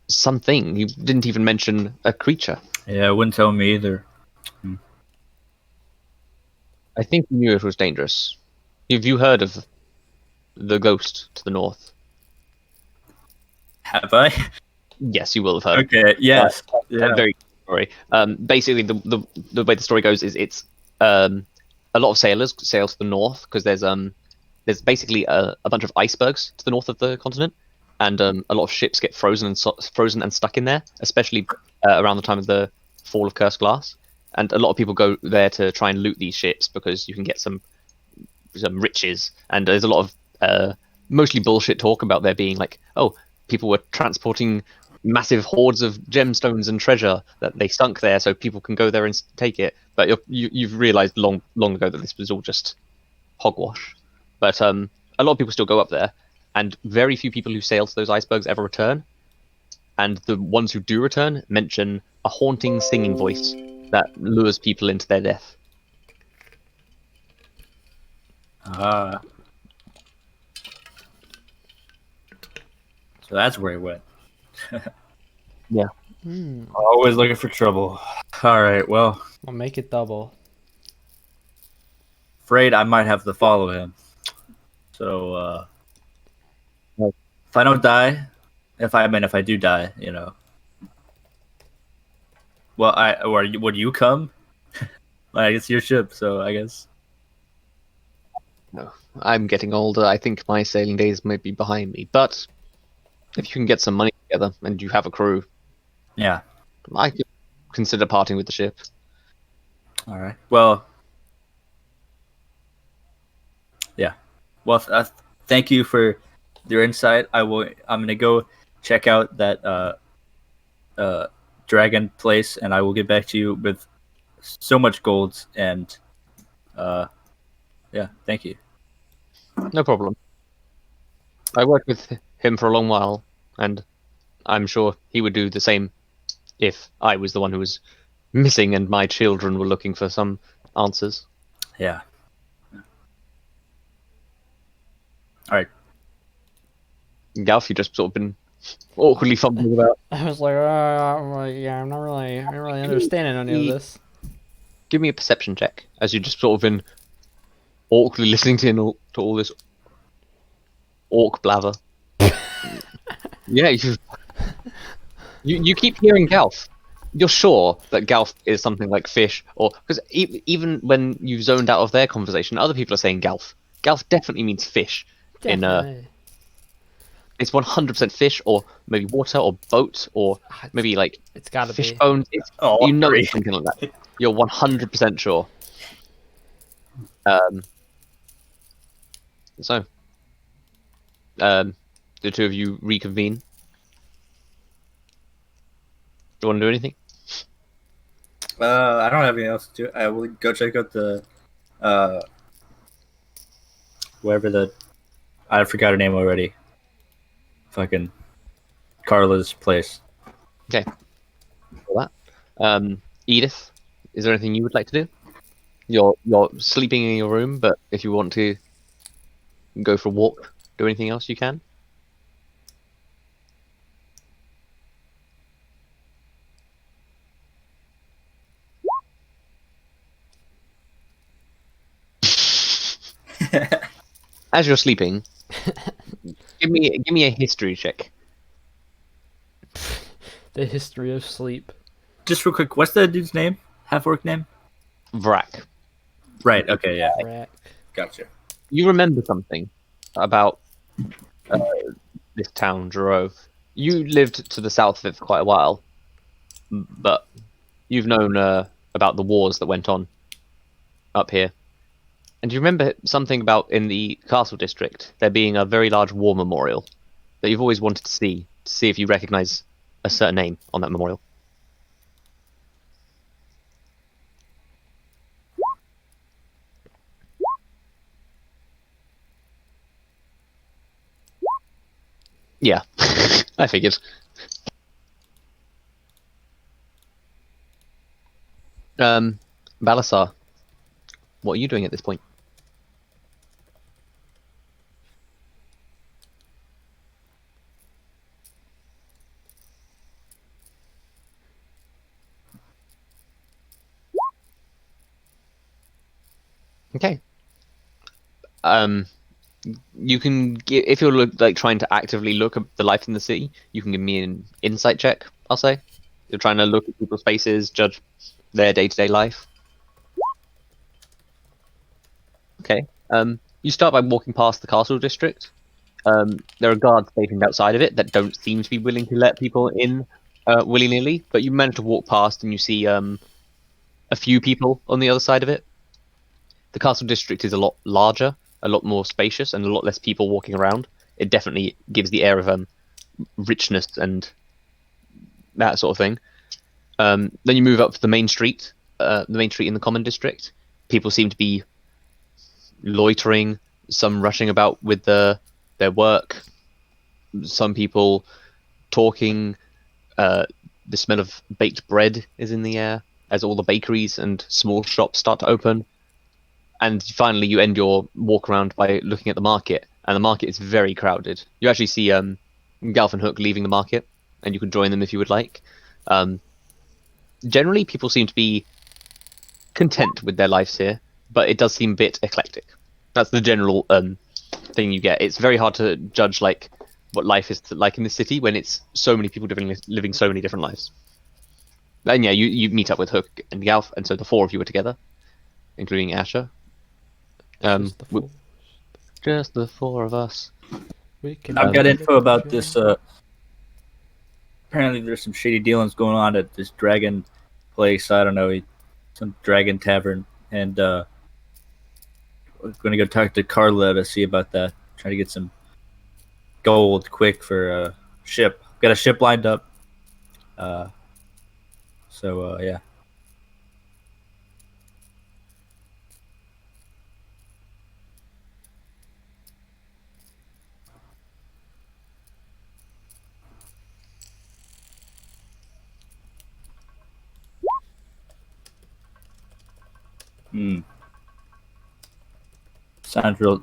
something. He didn't even mention a creature. Yeah, it wouldn't tell me either. I think he knew it was dangerous. Have you heard of the ghost to the north? Have I? Yes, you will have heard. Okay. Yes. A Yeah. very good story. Basically, the way the story goes is it's a lot of sailors sail to the north because there's basically a bunch of icebergs to the north of the continent, and a lot of ships get frozen and stuck in there, especially around the time of the fall of Cursed Glass. And a lot of people go there to try and loot these ships because you can get some riches. And there's a lot of mostly bullshit talk about there being like, oh, people were transporting massive hordes of gemstones and treasure that they sunk there, so people can go there and take it. But you've realised long ago that this was all just hogwash. But a lot of people still go up there, and very few people who sail to those icebergs ever return. And the ones who do return mention a haunting singing voice that lures people into their death. So that's where he went. Yeah. Always looking for trouble. All right. Well, I'll make it double. afraid I might have to follow him. So Right. if I don't die, if I do die, you know. Well, would you come? Like, it's your ship, so I guess. No, I'm getting older. I think my sailing days might be behind me. But if you can get some money together and you have a crew, Yeah. I could consider parting with the ship. All right. Well. Yeah. Well, thank you for your insight. I'm gonna go check out that dragon place, and I will get back to you with so much gold. And yeah, thank you. No problem. I worked with him for a long while, and I'm sure he would do the same if I was the one who was missing and my children were looking for some answers. Yeah. All right. Galf, you just sort of been awkwardly fumbling about. I was like, yeah, I'm not really understanding any of this. Give me a perception check as you just sort of been awkwardly listening to all this orc blather. Yeah, you keep hearing Galf. You're sure that Galf is something like fish, or because even when you've zoned out of their conversation, other people are saying Galf. Galf definitely means fish. Definitely. It's 100% fish, or maybe water, or boat, or maybe like It's gotta fish be. bones. Oh, You know great. it's something like that. You're 100% sure. So, the two of you reconvene. Do you want to do anything? I don't have anything else to do. I will go check out the wherever I forgot her name already. Fucking Carla's place. Okay. For that. Edith, is there anything you would like to do? You're sleeping in your room, but if you want to go for a walk, do anything else you can. As you're sleeping, give me a history check. The history of sleep. Just real quick, what's the dude's name? Half-orc name? Vrak. Right. Okay. Yeah. Rack. Gotcha. You remember something about this town, Jero. You lived to the south of it for quite a while, but you've known about the wars that went on up here. And do you remember something about in the castle district there being a very large war memorial that you've always wanted to see if you recognize a certain name on that memorial? Yeah, I figured. Balasar, what are you doing at this point? Okay. You can if you're trying to actively look at the life in the city, you can give me an insight check. I'll say you're trying to look at people's faces, judge their day-to-day life. Okay. You start by walking past the castle district. There are guards stationed outside of it that don't seem to be willing to let people in willy-nilly, but you manage to walk past and you see a few people on the other side of it. The castle district is a lot larger, a lot more spacious, and a lot less people walking around. It definitely gives the air of richness and that sort of thing. Then you move up to the main street in the common district. People seem to be loitering, some rushing about with their work, some people talking. The smell of baked bread is in the air as all the bakeries and small shops start to open. And finally, you end your walk around by looking at the market, and the market is very crowded. You actually see Galf and Hook leaving the market, and you can join them if you would like. Generally, people seem to be content with their lives here, but it does seem a bit eclectic. That's the general thing you get. It's very hard to judge like what life is like in the city when it's so many people living so many different lives. And yeah, you meet up with Hook and Galf, and so the four of you are together, including Asher. Just the four of us. I've got info about this. Apparently, there's some shady dealings going on at this dragon place. I don't know, some dragon tavern, and we're going to go talk to Carla to see about that. Trying to get some gold quick for a ship. Got a ship lined up. Yeah.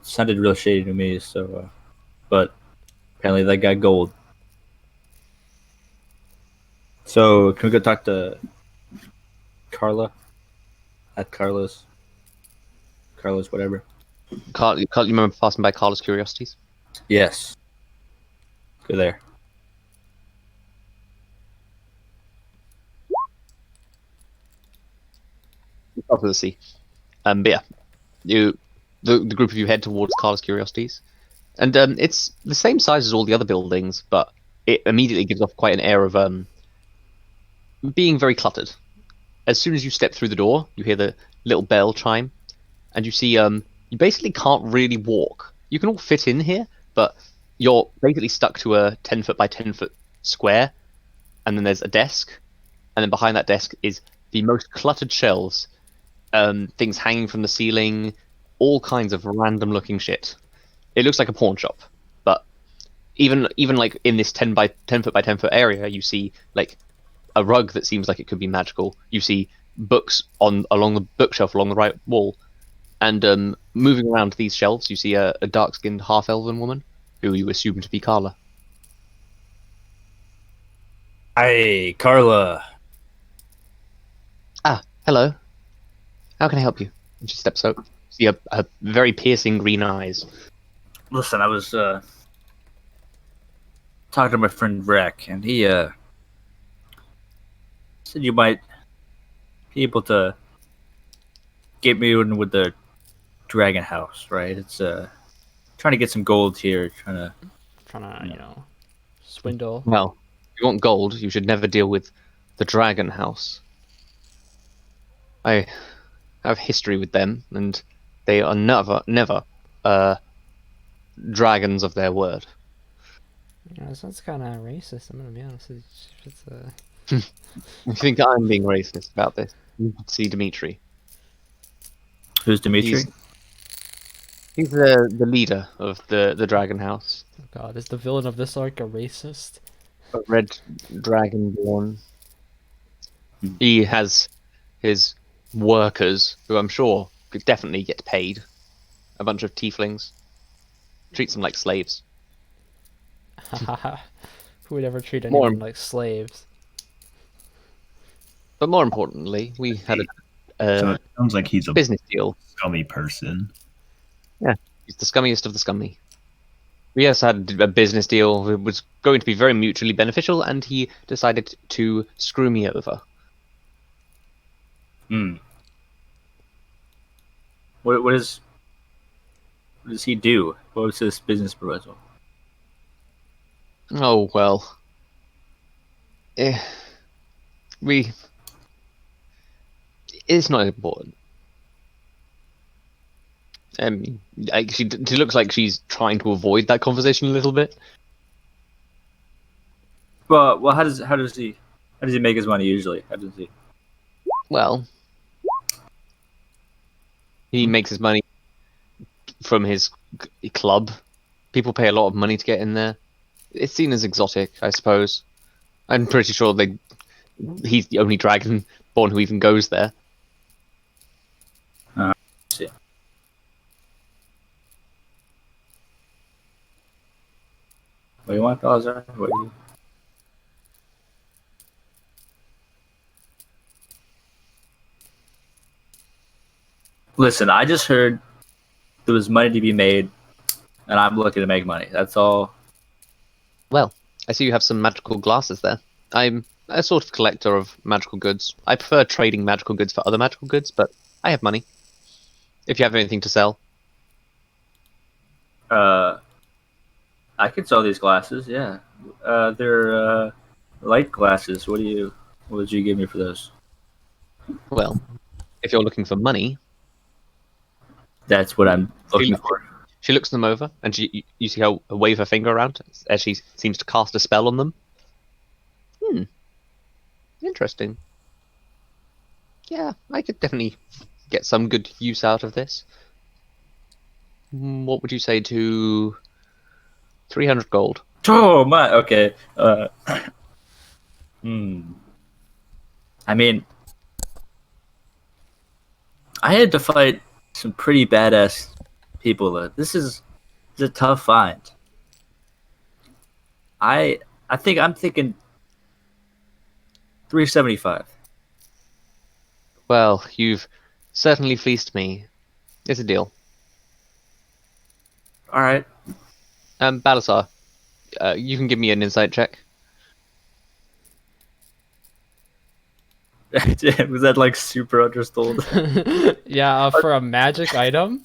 Sounded real shady to me. So, but apparently that got gold. So can we go talk to Carla? At Carla's whatever. You remember passing by Carla's Curiosities? Yes. Go there. Up to the sea. But yeah, the group of you head towards Carla's Curiosities, and it's the same size as all the other buildings, but it immediately gives off quite an air of being very cluttered. As soon as you step through the door, you hear the little bell chime, and you see you basically can't really walk. You can all fit in here, but you're basically stuck to a 10-foot by 10-foot square, and then there's a desk, and then behind that desk is the most cluttered shelves, things hanging from the ceiling, all kinds of random looking shit. It looks like a pawn shop, but even like in this 10 by 10 foot by 10 foot area, you see like a rug that seems like it could be magical. You see books along the bookshelf along the right wall, and moving around these shelves, you see a dark skinned half elven woman who you assume to be Carla. Hi, Carla. Ah, hello. How can I help you? And she steps out. See her very piercing green eyes. Listen, I was talking to my friend Rek, and he said you might be able to get me in with the Dragon House, right? It's trying to get some gold here, trying Trying to, swindle. Well, if you want gold, you should never deal with the Dragon House. I have history with them, and they are never dragons of their word. Yeah, that's kind of racist. I'm gonna be honest. It's I think I'm being racist about this. You should see Dimitri. Who's Dimitri? He's the leader of the Dragon House. oh god, is the villain of this arc a racist? A red dragonborn. He has his workers, who I'm sure could definitely get paid. A bunch of tieflings. Treats them like slaves. Who would ever treat More- anyone like slaves? But more importantly, we had So a it sounds like he's a business deal. scummy person. He's the scummiest of the scummy. We also had a business deal that was going to be very mutually beneficial, and he decided to screw me over. What does he do? What was his business proposal? Oh, well. It's not important. She looks like she's trying to avoid that conversation a little bit. Well, how does he make his money usually? How does he? Well, he makes his money from his club. People pay a lot of money to get in there. It's seen as exotic, I suppose. I'm pretty sure he's the only dragonborn who even goes there. See. What do you want, Balasar? What do you? Listen, I just heard there was money to be made, and I'm looking to make money. That's all. Well, I see you have some magical glasses there. I'm a sort of collector of magical goods. I prefer trading magical goods for other magical goods, but I have money. If you have anything to sell. I could sell these glasses. Yeah, they're light glasses. What would you give me for those? Well, if you're looking for money, That's what I'm looking for. she looks them over, and you see her wave her finger around as she seems to cast a spell on them. Interesting. Yeah, I could definitely get some good use out of this. What would you say to 300 gold? Oh my. Okay. I mean, I had to fight some pretty badass people. This is a tough find. I'm thinking 375. Well, you've certainly fleeced me. It's a deal. All right. Balasar, you can give me an insight check. Was that like super understood? Yeah, for a magic item.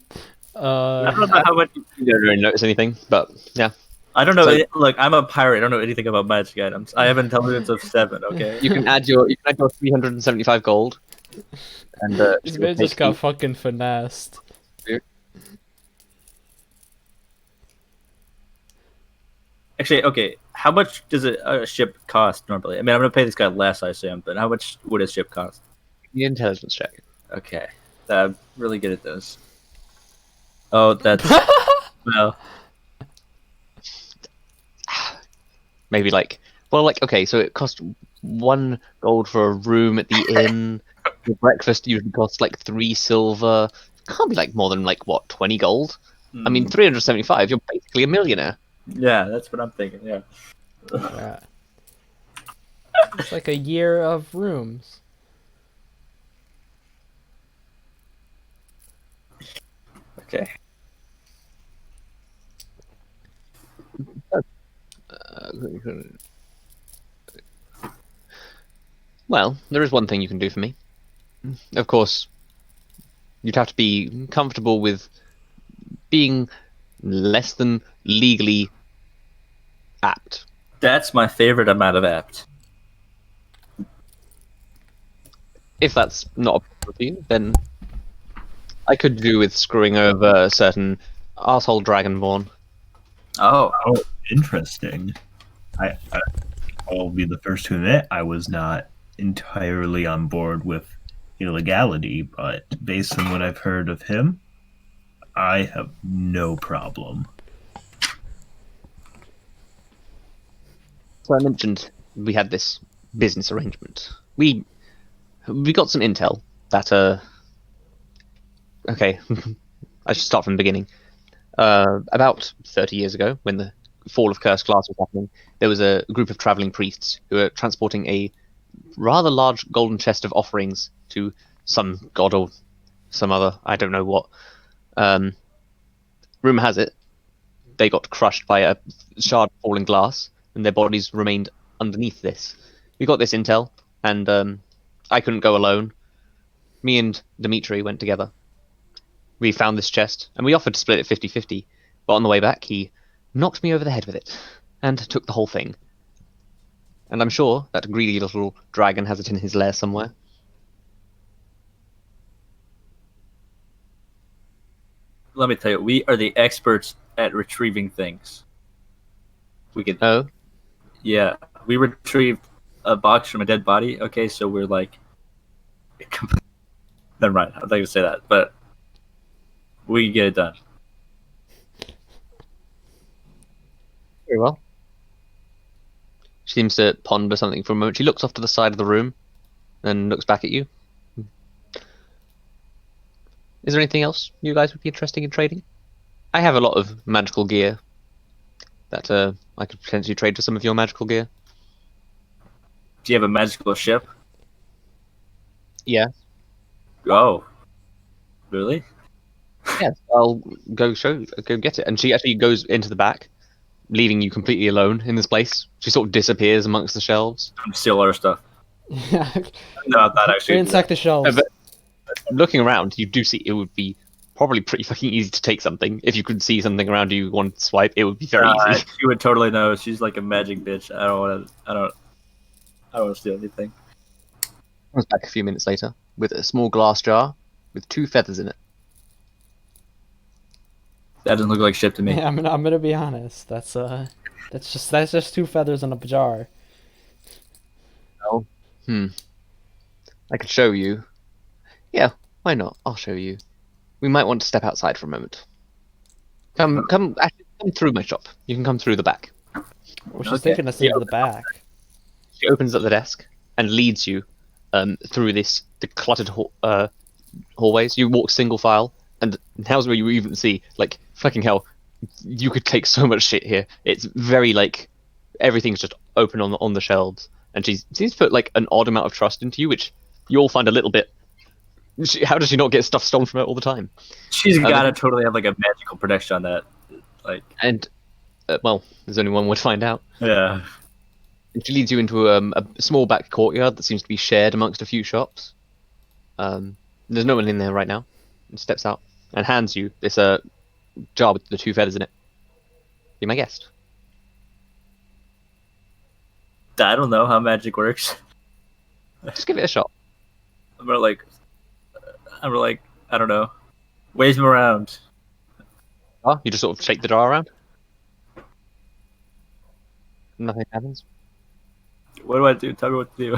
I don't know how much. You don't really notice anything, but yeah. I don't know. So- Look, I'm a pirate. I don't know anything about magic items. I have intelligence of 7. Okay. You can add your 375 gold. And This man just got fucking finessed. Actually, okay. How much does a ship cost normally? I mean, I'm gonna pay this guy less, I assume. But how much would a ship cost? the intelligence check. Okay, I'm really good at those. Oh, that's well. Maybe okay, so it cost 1 gold for a room at the inn. The breakfast usually costs like 3 silver. Can't be more than 20 gold. I mean, 375. You're basically a millionaire. Yeah, that's what I'm thinking. Yeah. Yeah. It's like a year of rooms. Okay. Well, there is one thing you can do for me. Of course, you'd have to be comfortable with being less than legally apt. That's my favorite amount of apt. If that's not a problem for you, then I could do with screwing over a certain arsehole dragonborn. Oh, Oh, interesting. I'll be the first to admit I was not entirely on board with illegality, but based on what I've heard of him, I have no problem. So I mentioned we had this business arrangement. We got some intel that okay, I should start from the beginning. About 30 years ago, when the fall of Cursed Glass was happening, there was a group of traveling priests who were transporting a rather large golden chest of offerings to some god or some other, I don't know what. Rumor has it they got crushed by a shard of falling glass, and their bodies remained underneath this. We got this intel, and I couldn't go alone. Me and Dimitri went together. We found this chest, and we offered to split it 50-50, but on the way back, he knocked me over the head with it, and took the whole thing. And I'm sure that greedy little dragon has it in his lair somewhere. let me tell you, we are the experts at retrieving things. We can, Oh, yeah, we retrieved a box from a dead body. Okay, so we're like, never mind. I was going to say that, but we can get it done. very well. She seems to ponder something for a moment. She looks off to the side of the room, and looks back at you. Is there anything else you guys would be interested in trading? I have a lot of magical gear that I could potentially trade for some of your magical gear. Do you have a magical ship? Yeah. Oh, really? Yes, I'll go get it. And she actually goes into the back, leaving you completely alone in this place. She sort of disappears amongst the shelves. Steal our stuff. Yeah. No, not actually. Ransack the shelves. but- Looking around, you do see it would be probably pretty fucking easy to take something. If you could see something around you wanted to swipe, it would be very easy. She would totally know. She's like a magic bitch. I don't want to steal anything. Comes back a few minutes later with a small glass jar with 2 feathers in it. That doesn't look like shit to me. Yeah, I'm gonna be honest. That's just 2 feathers in a jar. Oh, I could show you. Yeah, why not? I'll show you. We might want to step outside for a moment. Actually, come through my shop. You can come through the back. Well, she's Okay. taking us into the back. She opens up the desk and leads you through the cluttered hallways. You walk single file, and now's where you even see, like, fucking hell, you could take so much shit here. It's very, like, everything's just open on the shelves. And she seems to put, like, an odd amount of trust into you, which you all find a little bit... How does she not get stuff stolen from her all the time? She's got to totally have like a magical protection on that. Like, And, well, there's only one way to find out. yeah. And she leads you into a small back courtyard that seems to be shared amongst a few shops. There's no one in there right now. And steps out and hands you this jar with the 2 feathers in it. Be my guest. I don't know how magic works. Just give it a shot. I'm like, I don't know. Wave him around. Oh, you just sort of shake the jar around. Nothing happens. What do I do? Tell me what to do.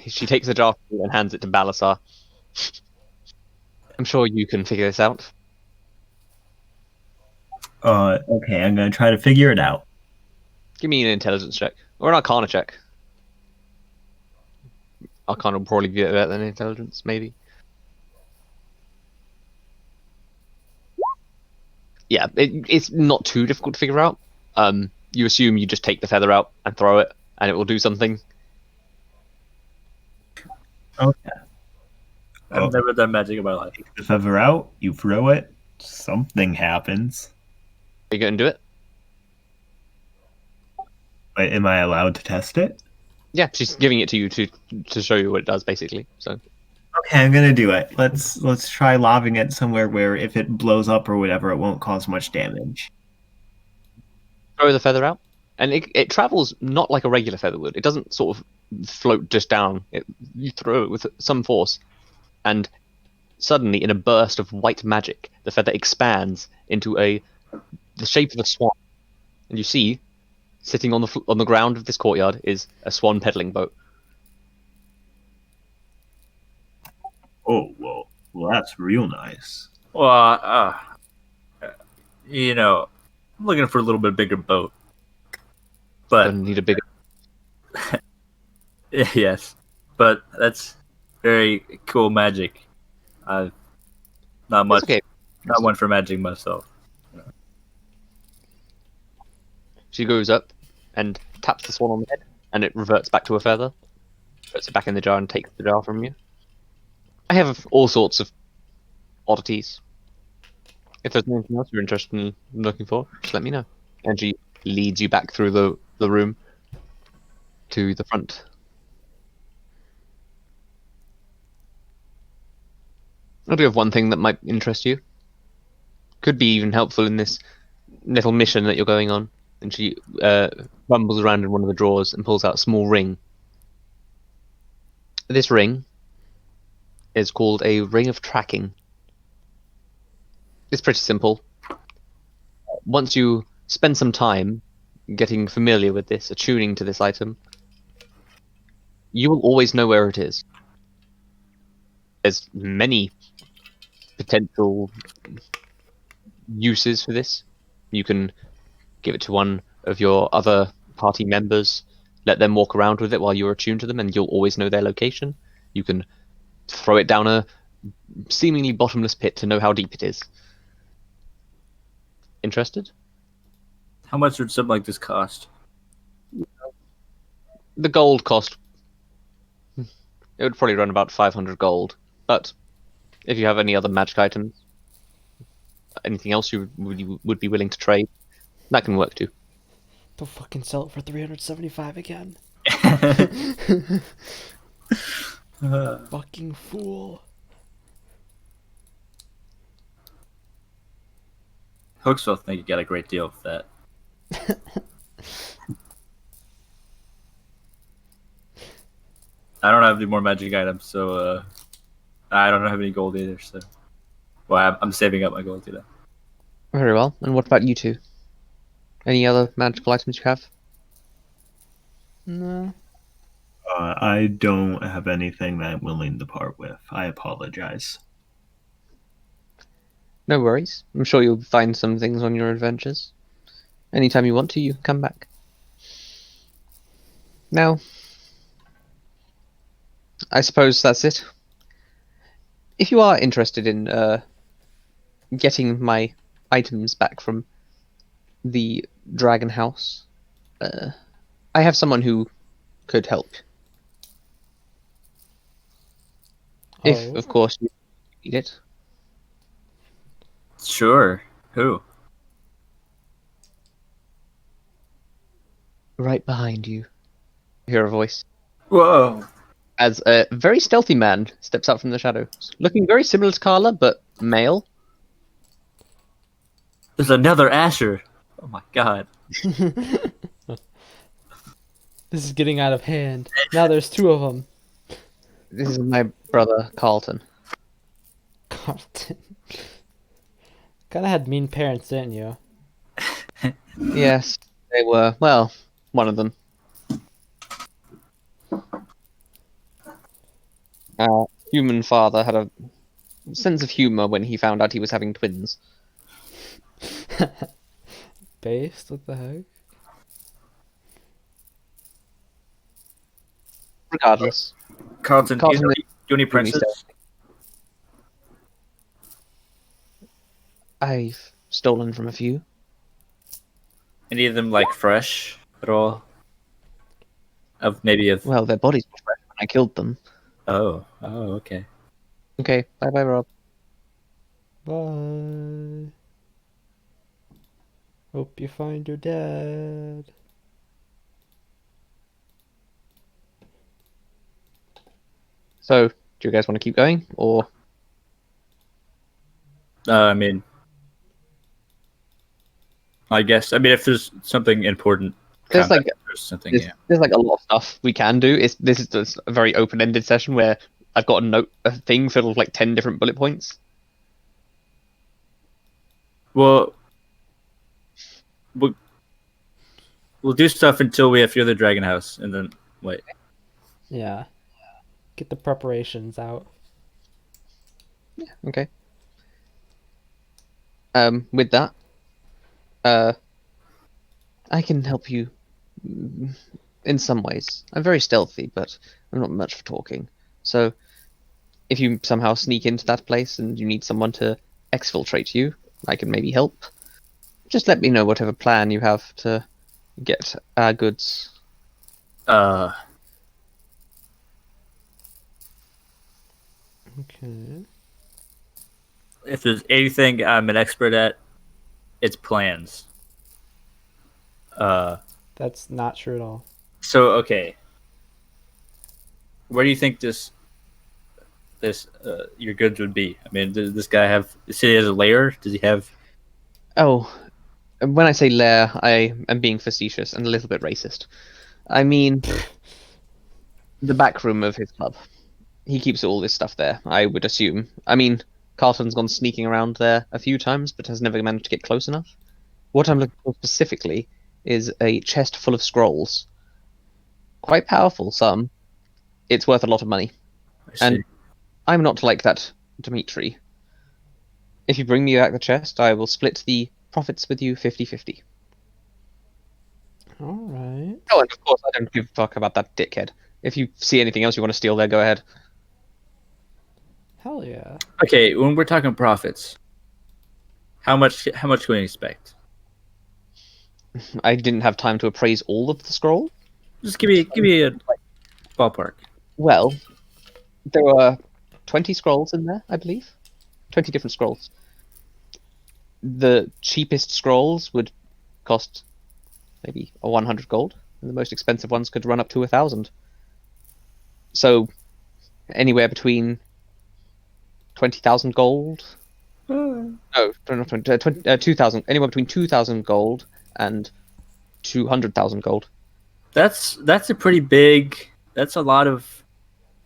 She takes the jar from you and hands it to Balasar. I'm sure you can figure this out. Okay, I'm gonna try to figure it out. Give me an intelligence check. Or an arcana check. Arcana will probably be better than intelligence, maybe. yeah, it's not too difficult to figure out. You assume you just take the feather out and throw it, and it will do something. Okay. I've never done magic in my life. Take the feather out, you throw it, something happens. Are you going to do it? Wait, am I allowed to test it? Yeah, she's giving it to you to show you what it does, basically. So Okay, I'm gonna do it. Let's try lobbing it somewhere where if it blows up or whatever, it won't cause much damage. throw the feather out, and it travels not like a regular feather would. It doesn't sort of float just down. You throw it with some force, and suddenly, in a burst of white magic, the feather expands into the shape of a swan, and you see, sitting on the ground of this courtyard, is a swan peddling boat. Oh, well, that's real nice. Well, you know, I'm looking for a little bit bigger boat. But Don't need a bigger. yes, but that's very cool magic. I've not much, It's okay. not one for magic myself. She goes up and taps the swan on the head, and it reverts back to a feather. Puts it back in the jar and takes the jar from you. I have all sorts of oddities. If there's anything else you're interested in looking for, just let me know. And she leads you back through the room to the front. I do have one thing that might interest you. Could be even helpful in this little mission that you're going on. And she rumbles around in one of the drawers and pulls out a small ring. This ring is called a ring of tracking. It's pretty simple. Once you spend some time getting familiar with this, attuning to this item, you will always know where it is. There's many potential uses for this. You can give it to one of your other party members, let them walk around with it while you're attuned to them, and you'll always know their location. You can throw it down a seemingly bottomless pit to know how deep it is. Interested? How much would something like this cost? The gold cost. It would probably run about 500 gold. But if you have any other magic items, anything else you would be willing to trade, that can work too. Don't fucking sell it for 375 again. Fucking fool. Hooksville think you got a great deal with that. I don't have any more magic items, so I don't have any gold either. So, well, I'm saving up my gold today. Very well. And what about you two? Any other magical items you have? No. I don't have anything that I'm willing to part with. I apologize. No worries. I'm sure you'll find some things on your adventures. Anytime you want to, you can come back. Now, I suppose that's it. If you are interested in getting my items back from the Dragon House, I have someone who could help. If, Oh. of course, you need it. Sure. Who? Right behind you. You hear a voice. Whoa. As a very stealthy man steps out from the shadows, looking very similar to Carla, but male. There's another Asher. Oh my god. This is getting out of hand. Now there's two of them. This is my brother, Carlton. Carlton. Kinda had mean parents, didn't you? Yes, they were. Well, one of them. Our human father had a sense of humor when he found out he was having twins. Based? What the heck? Regardless, Carlton, do Carlton, you any princes? I've stolen from a few. Any of them like fresh at all? Of Well, their bodies were fresh when I killed them. oh okay. Okay, bye, Rob. Bye. Hope you find your dad. So, do you guys want to keep going, or I mean, I guess. I mean, if there's something important, there's combat, like there's something. there's, Yeah. there's like a lot of stuff we can do. This is just a very open-ended session where I've got a thing filled with like 10 different bullet points. Well, we'll do stuff until we have Fear the Dragon House, and then wait. Yeah. Get the preparations out. Okay. With that, I can help you in some ways. I'm very stealthy, but I'm not much for talking. So, if you somehow sneak into that place and you need someone to exfiltrate you, I can maybe help. Just let me know whatever plan you have to get our goods. Okay. If there's anything I'm an expert at, it's plans. That's not true at all. So okay, where do you think this your goods would be? I mean, does this guy have? Does he has a lair? Does he have? Oh, when I say lair, I am being facetious and a little bit racist. I mean, the back room of his club. He keeps all this stuff there, I would assume. I mean, Carlton's gone sneaking around there a few times, but has never managed to get close enough. What I'm looking for specifically is a chest full of scrolls. Quite powerful, some. It's worth a lot of money. I see. And I'm not like that, Dimitri. If you bring me back the chest, I will split the profits with you 50-50. Alright. Oh, and of course, I don't give a fuck about that dickhead. If you see anything else you want to steal there, go ahead. Hell yeah. Okay, when we're talking profits, how much can we expect? I didn't have time to appraise all of the scroll. Just give me a ballpark. Well, there were 20 scrolls in there, I believe. 20 different scrolls. The cheapest scrolls would cost maybe 100 gold, and the most expensive ones could run up to 1,000. So, anywhere between 20,000 gold. No, not 20, 2,000. Anywhere between 2,000 gold and 200,000 gold. That's a pretty big. That's a lot of.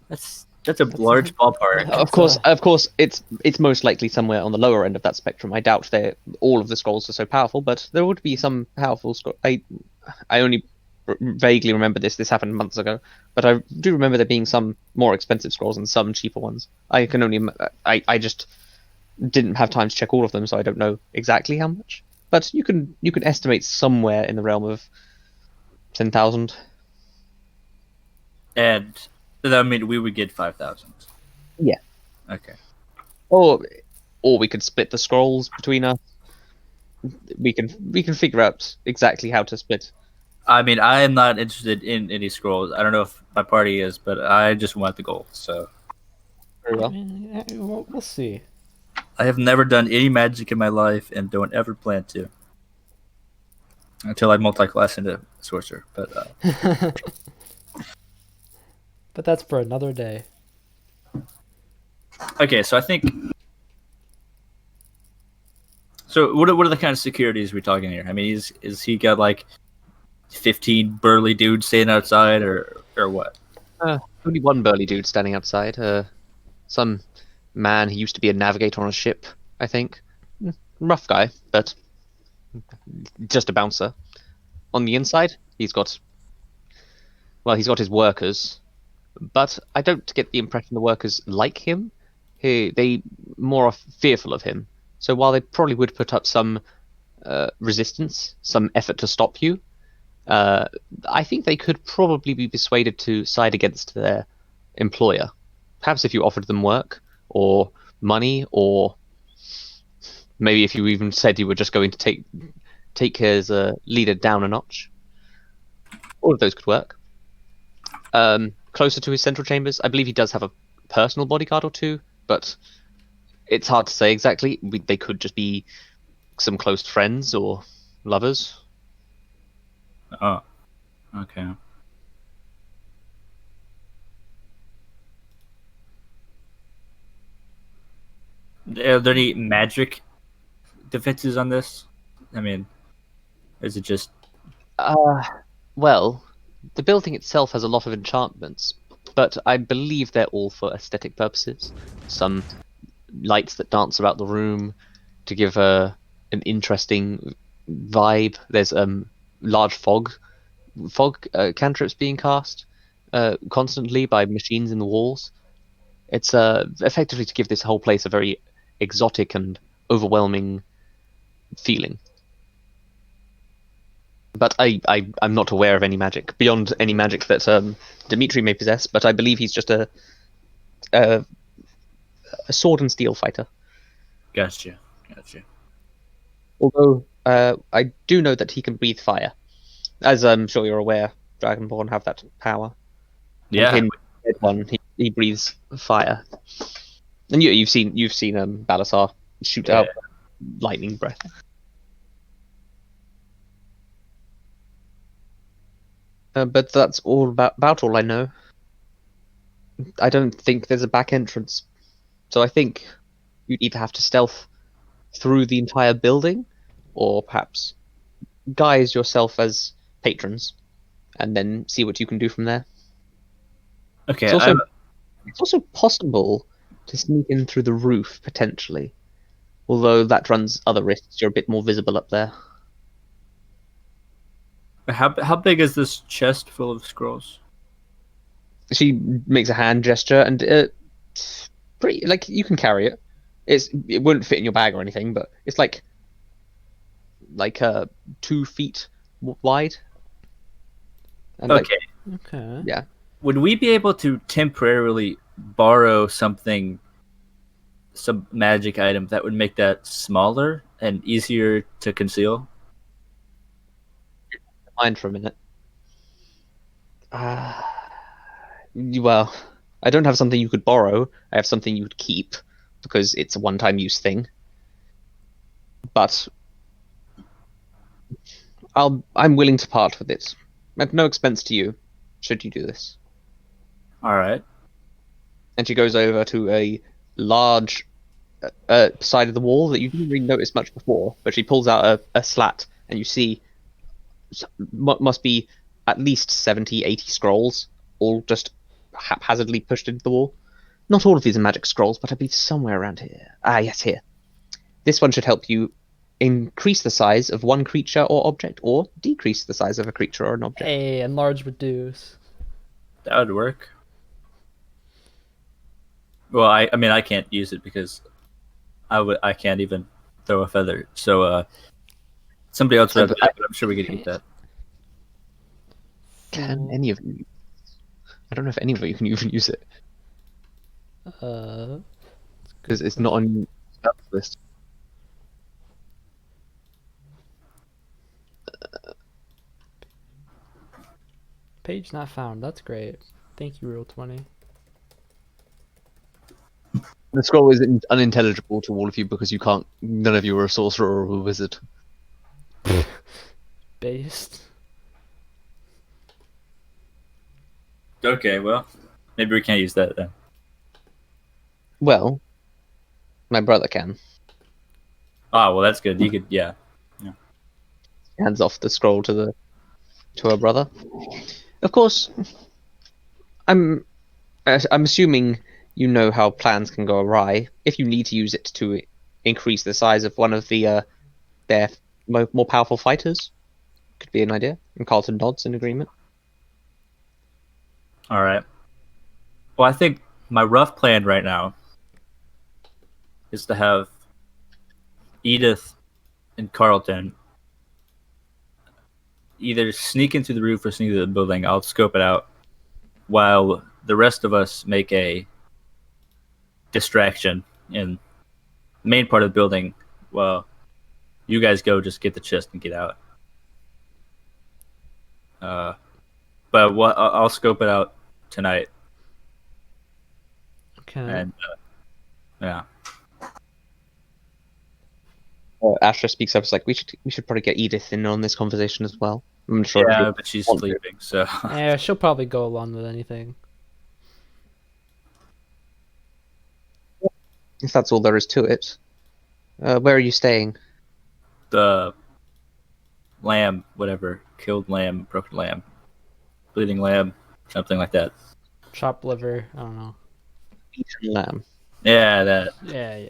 That's a large ballpark. Of course, it's most likely somewhere on the lower end of that spectrum. I doubt all of the scrolls are so powerful, but there would be some powerful scrolls. I only vaguely remember this. This happened months ago, but I do remember there being some more expensive scrolls and some cheaper ones. I can only. I just didn't have time to check all of them, so I don't know exactly how much. But you can estimate somewhere in the realm of 10,000. And I mean, we would get 5,000. Yeah. Okay. Or we could split the scrolls between us. We can figure out exactly how to split. I mean, I am not interested in any scrolls. I don't know if my party is, but I just want the gold. So Very well. We'll see. I have never done any magic in my life, and don't ever plan to until I multi-class into sorcerer. But But that's for another day. okay, so I think. So what are the kind of securities we're talking here? I mean, is he got like 15 burly dudes staying outside, or what? Only one burly dude standing outside. Some man who used to be a navigator on a ship, I think. Rough guy, but just a bouncer. On the inside, he's got his workers, but I don't get the impression the workers like him. They more are fearful of him. So while they probably would put up some resistance, some effort to stop you, I think they could probably be persuaded to side against their employer. Perhaps if you offered them work, or money, or Maybe if you even said you were just going to take his leader down a notch. All of those could work. Closer to his central chambers, I believe he does have a personal bodyguard or two, but it's hard to say exactly. They could just be some close friends or lovers. Oh, okay. Are there any magic defenses on this? I mean, is it just Well, the building itself has a lot of enchantments, but I believe they're all for aesthetic purposes. Some lights that dance about the room to give an interesting vibe. There's large fog cantrips being cast constantly by machines in the walls. It's effectively to give this whole place a very exotic and overwhelming feeling. But I'm not aware of any magic beyond any magic that Dimitri may possess. But I believe he's just a sword and steel fighter. gotcha? Although I do know that he can breathe fire, as I'm sure you're aware. Dragonborn have that power. Yeah. And him, the dead one, he breathes fire. And you've seen Balasar shoot out lightning breath. But that's all about all I know. I don't think there's a back entrance, so I think you'd either have to stealth through the entire building, or perhaps guise yourself as patrons, and then see what you can do from there. Okay. It's also possible to sneak in through the roof potentially, although that runs other risks. You're a bit more visible up there. How big is this chest full of scrolls? She makes a hand gesture, and pretty like you can carry it. It wouldn't fit in your bag or anything, but it's like 2 feet wide. And Okay. Okay. yeah. Would we be able to temporarily borrow some magic item that would make that smaller and easier to conceal? Mind for a minute. Well, I don't have something you could borrow. I have something you could keep because it's a one-time use thing. But I'm willing to part with it at no expense to you, should you do this. All right. And she goes over to a large side of the wall that you didn't really notice much before, but she pulls out a slat, and you see must be at least 70, 80 scrolls, all just haphazardly pushed into the wall. Not all of these are magic scrolls, but I believe somewhere around here. Ah, yes, here. This one should help you increase the size of one creature or object, or decrease the size of a creature or an object. Hey, enlarge, reduce. That would work. Well, I mean, I can't use it because I can't even throw a feather. So somebody else would have that, but I'm sure we could eat that. Can any of you? I don't know if any of you can even use it Uh, because it's not on your list. page not found. That's great. Thank you, Real20. The scroll is unintelligible to all of you because none of you are a sorcerer or a wizard. Based. Okay, well, maybe we can't use that then. Well, my brother can. Ah, well, that's good. You could, yeah. Hands off the scroll to her brother. Of course, I'm assuming you know how plans can go awry. If you need to use it to increase the size of one of their more powerful fighters, could be an idea. And Carlton nods in agreement. All right. Well, I think my rough plan right now is to have Edith and Carlton either sneak into the roof or sneak into the building. I'll scope it out, while the rest of us make a distraction in the main part of the building well, you guys go just get the chest and get out. But what I'll scope it out tonight, Okay. and yeah, Astra speaks up. It's like we should probably get Edith in on this conversation as well. I'm not sure. yeah, but she's want to. sleeping, so Yeah, she'll probably go along with anything. If that's all there is to it. Where are you staying? the lamb, whatever, killed lamb, broken lamb, bleeding lamb, something like that. Chopped liver. I don't know. Eaten lamb. Yeah, that. Yeah.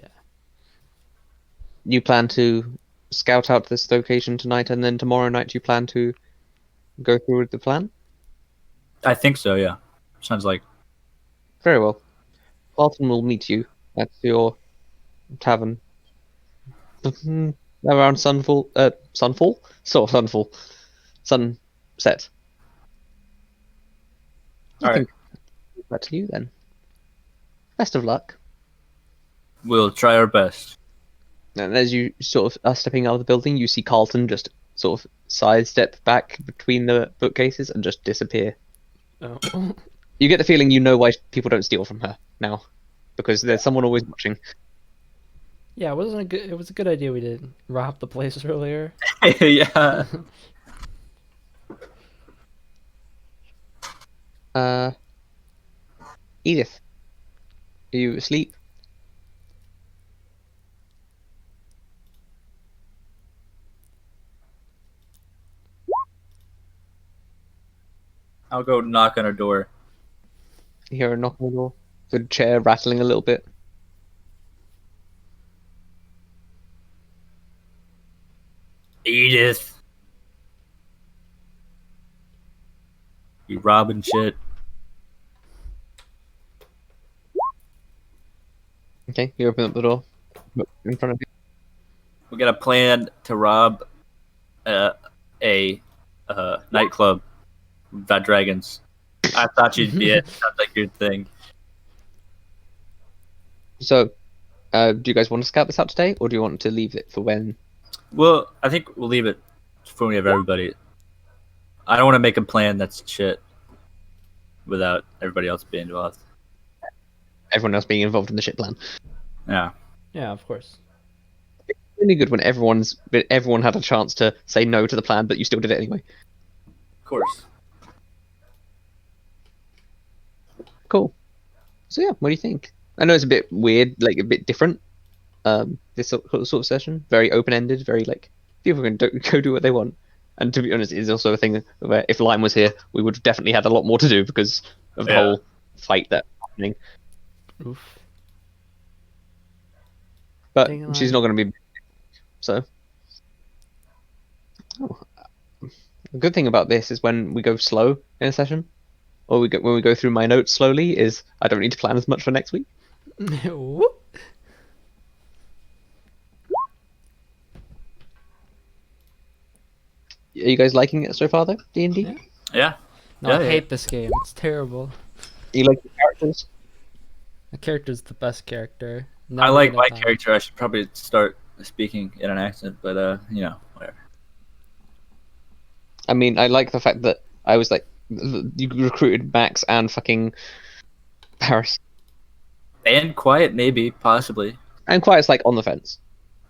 You plan to scout out this location tonight, and then tomorrow night you plan to go through with the plan? I think so. Yeah, sounds like. Very well. Barton will meet you at your tavern. Around sunfall. Sunfall? So sunfall. Sunset. All right, Back to you then. Best of luck. we'll try our best. And as you sort of are stepping out of the building, you see Carlton just sort of sidestep back between the bookcases and just disappear. Oh. You get the feeling you know why people don't steal from her now, because there's someone always watching. Yeah, it wasn't a good. It was a good idea we did rob the place earlier. Yeah. Edith, are you asleep? I'll go knock on her door. You hear a knock on the door. The chair rattling a little bit. Edith, you robbing shit. Okay, you open up the door. Look in front of you. We got a plan to rob a nightclub without dragons. I thought you'd be it. Sounds like your thing. So, do you guys want to scout this out today, or do you want to leave it for when? Well, I think we'll leave it for when we have everybody. I don't want to make a plan that's shit without everybody else being involved. Everyone else being involved in the shit plan. Yeah. Yeah, of course. It's really good when everyone had a chance to say no to the plan, but you still did it anyway. Of course. Cool. So yeah, what do you think? I know it's a bit weird, like a bit different. This sort of session, very open-ended, very like people can go do what they want. And to be honest, it's also a thing where if Lime was here, we would have definitely had a lot more to do because of the Yeah. whole fight that's happening. Oof. But Dang she's Lime. not going to be. So, the good thing about this is when we go slow in a session, or when we go through my notes slowly, is I don't need to plan as much for next week. Whoop. Are you guys liking it so far, though? D&D? Yeah. Yeah. No, Yeah, I yeah. hate this game. It's terrible. You like the characters? The character's the best character. I Never like gonna my find- character. I should probably start speaking in an accent, but whatever. I mean, I like the fact that I was like, you recruited Max and fucking Paris. And quiet, maybe, possibly. And Quiet's like on the fence.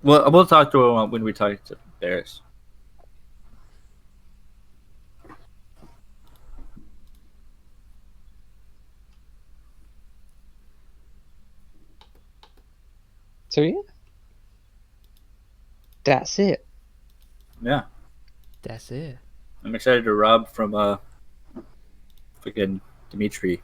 Well, we'll talk to her when we talk to Barris. So yeah. That's it. Yeah, That's it. I'm excited to rob from freaking Dimitri.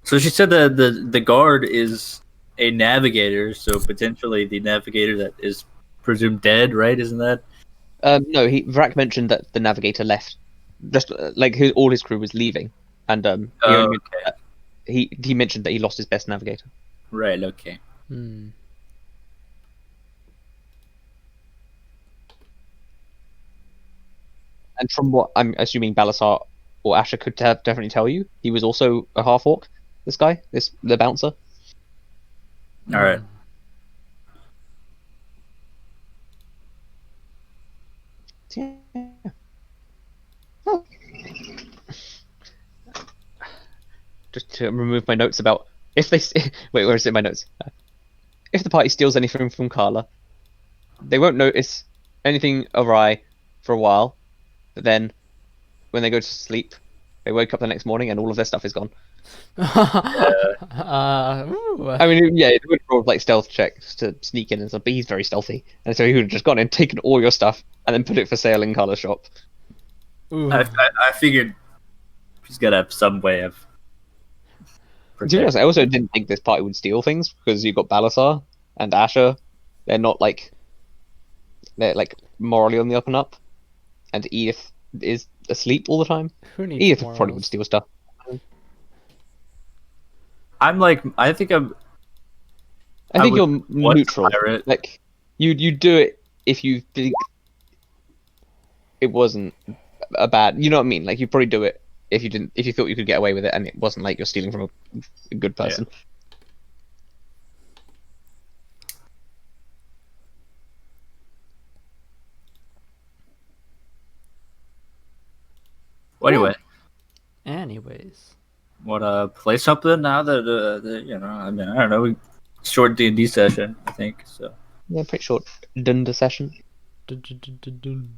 So she said that the guard is a navigator, so potentially the navigator that is presumed dead, right? Isn't that? No, Vrak mentioned that the navigator left. Just like all his crew was leaving, and Oh, okay. he mentioned that he lost his best navigator. Right. Okay. Hmm. And from what I'm assuming Balasar or Asher could definitely tell you, he was also a half orc. This guy, the bouncer. All right. Yeah. Oh. Just to remove my notes about if they wait, where is it in my notes? If the party steals anything from Carla, they won't notice anything awry for a while, but then when they go to sleep, they wake up the next morning and all of their stuff is gone. Ooh. I mean, yeah, it would roll like stealth checks to sneak in and stuff, but he's very stealthy, and so he would have just gone and taken all your stuff and then put it for sale in Carla's shop. Ooh. I figured he's got to have some way of. To be honest, I also didn't think this party would steal things because you've got Balasar and Asher. They're like morally on the up and up, and Edith is asleep all the time. Who needs Edith morals? probably would steal stuff. I think I'm. I think would you're want to neutral. pirate. Like you do it if you think it wasn't a bad. You know what I mean? Like you probably do it if you thought you could get away with it, and it wasn't like you're stealing from a good person. Well, anyway, Anyways. want to play something now that I mean, I don't know. Short D&D session, I think. So Yeah, pretty short. Dunder session. Dun-dun-dun-dun-dun.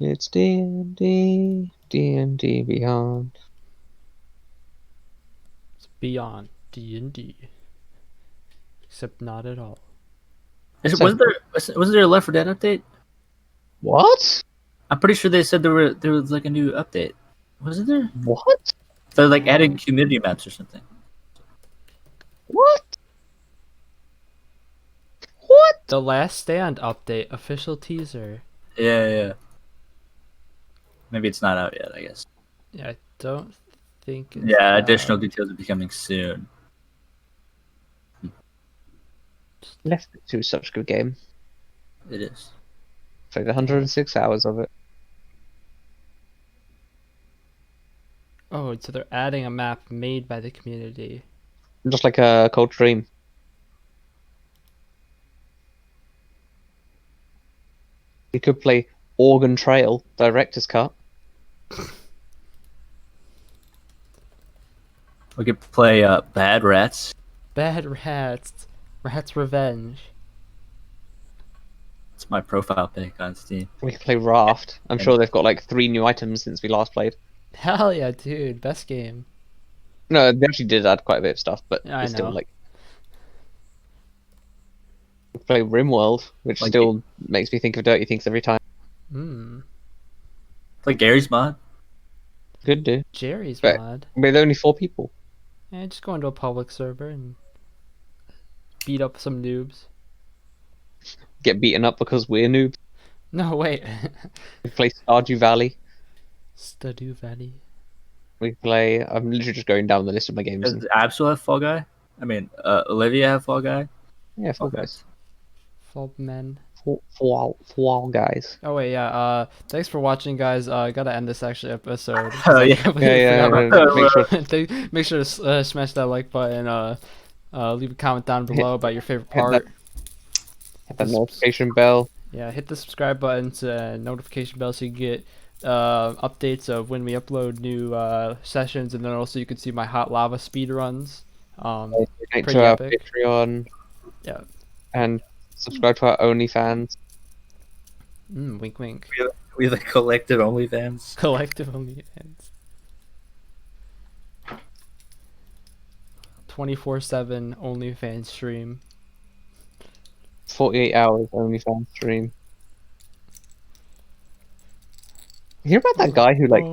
It's D&D, D&D Beyond. It's beyond D&D. Except not at all. wasn't there a Left 4 Dead update? What? I'm pretty sure they said there was like a new update. Wasn't there? What? They're like adding community maps or something. What? What? The Last Stand update, official teaser. Yeah. Maybe it's not out yet, I guess. Yeah, I don't think it's Yeah, out. additional details are becoming soon. Left 4 Dead is such a good game. It is. Played 106 hours of it. Oh, so they're adding a map made by the community. Just like a Cold Dream. You could play Oregon Trail Director's Cut. We could play Bad Rats. Bad Rats. Rats Revenge. It's my profile pic on Steam. We could play Raft. I'm sure they've got like 3 new items since we last played. Hell yeah, dude. Best game. No, they actually did add quite a bit of stuff, but I it's still know. like. We play RimWorld, which Like still makes me think of Dirty Things every time. Hmm. Like Gary's mod. Good, dude. Jerry's But- mod. With only 4 people. Yeah, just go into a public server and beat up some noobs. Get beaten up because we're noobs. No, wait. We play Stardew Valley. Stardew Valley. We play. I'm literally just going down the list of my games. Does Absol have Fall Guy? I mean, Olivia have Fall Guy? Yeah, Fall Okay. Guys. Fall Men. Fall Guys. Oh wait, yeah. Thanks for watching, guys. I gotta end this actually episode. Oh, yeah. Yeah, make sure. Make sure to smash that like button. Leave a comment down below about your favorite hit that- part. Hit that notification bell. Yeah, hit the subscribe button to notification bell so you can get updates of when we upload new sessions, and then also you can see my hot lava speed runs. Donate Pretty to our epic. Patreon. Yeah. And subscribe to our OnlyFans. Wink, wink. We the collective OnlyFans. Collective OnlyFans. 24/7 OnlyFans stream. 48 hours OnlyFans stream. You hear about that guy who like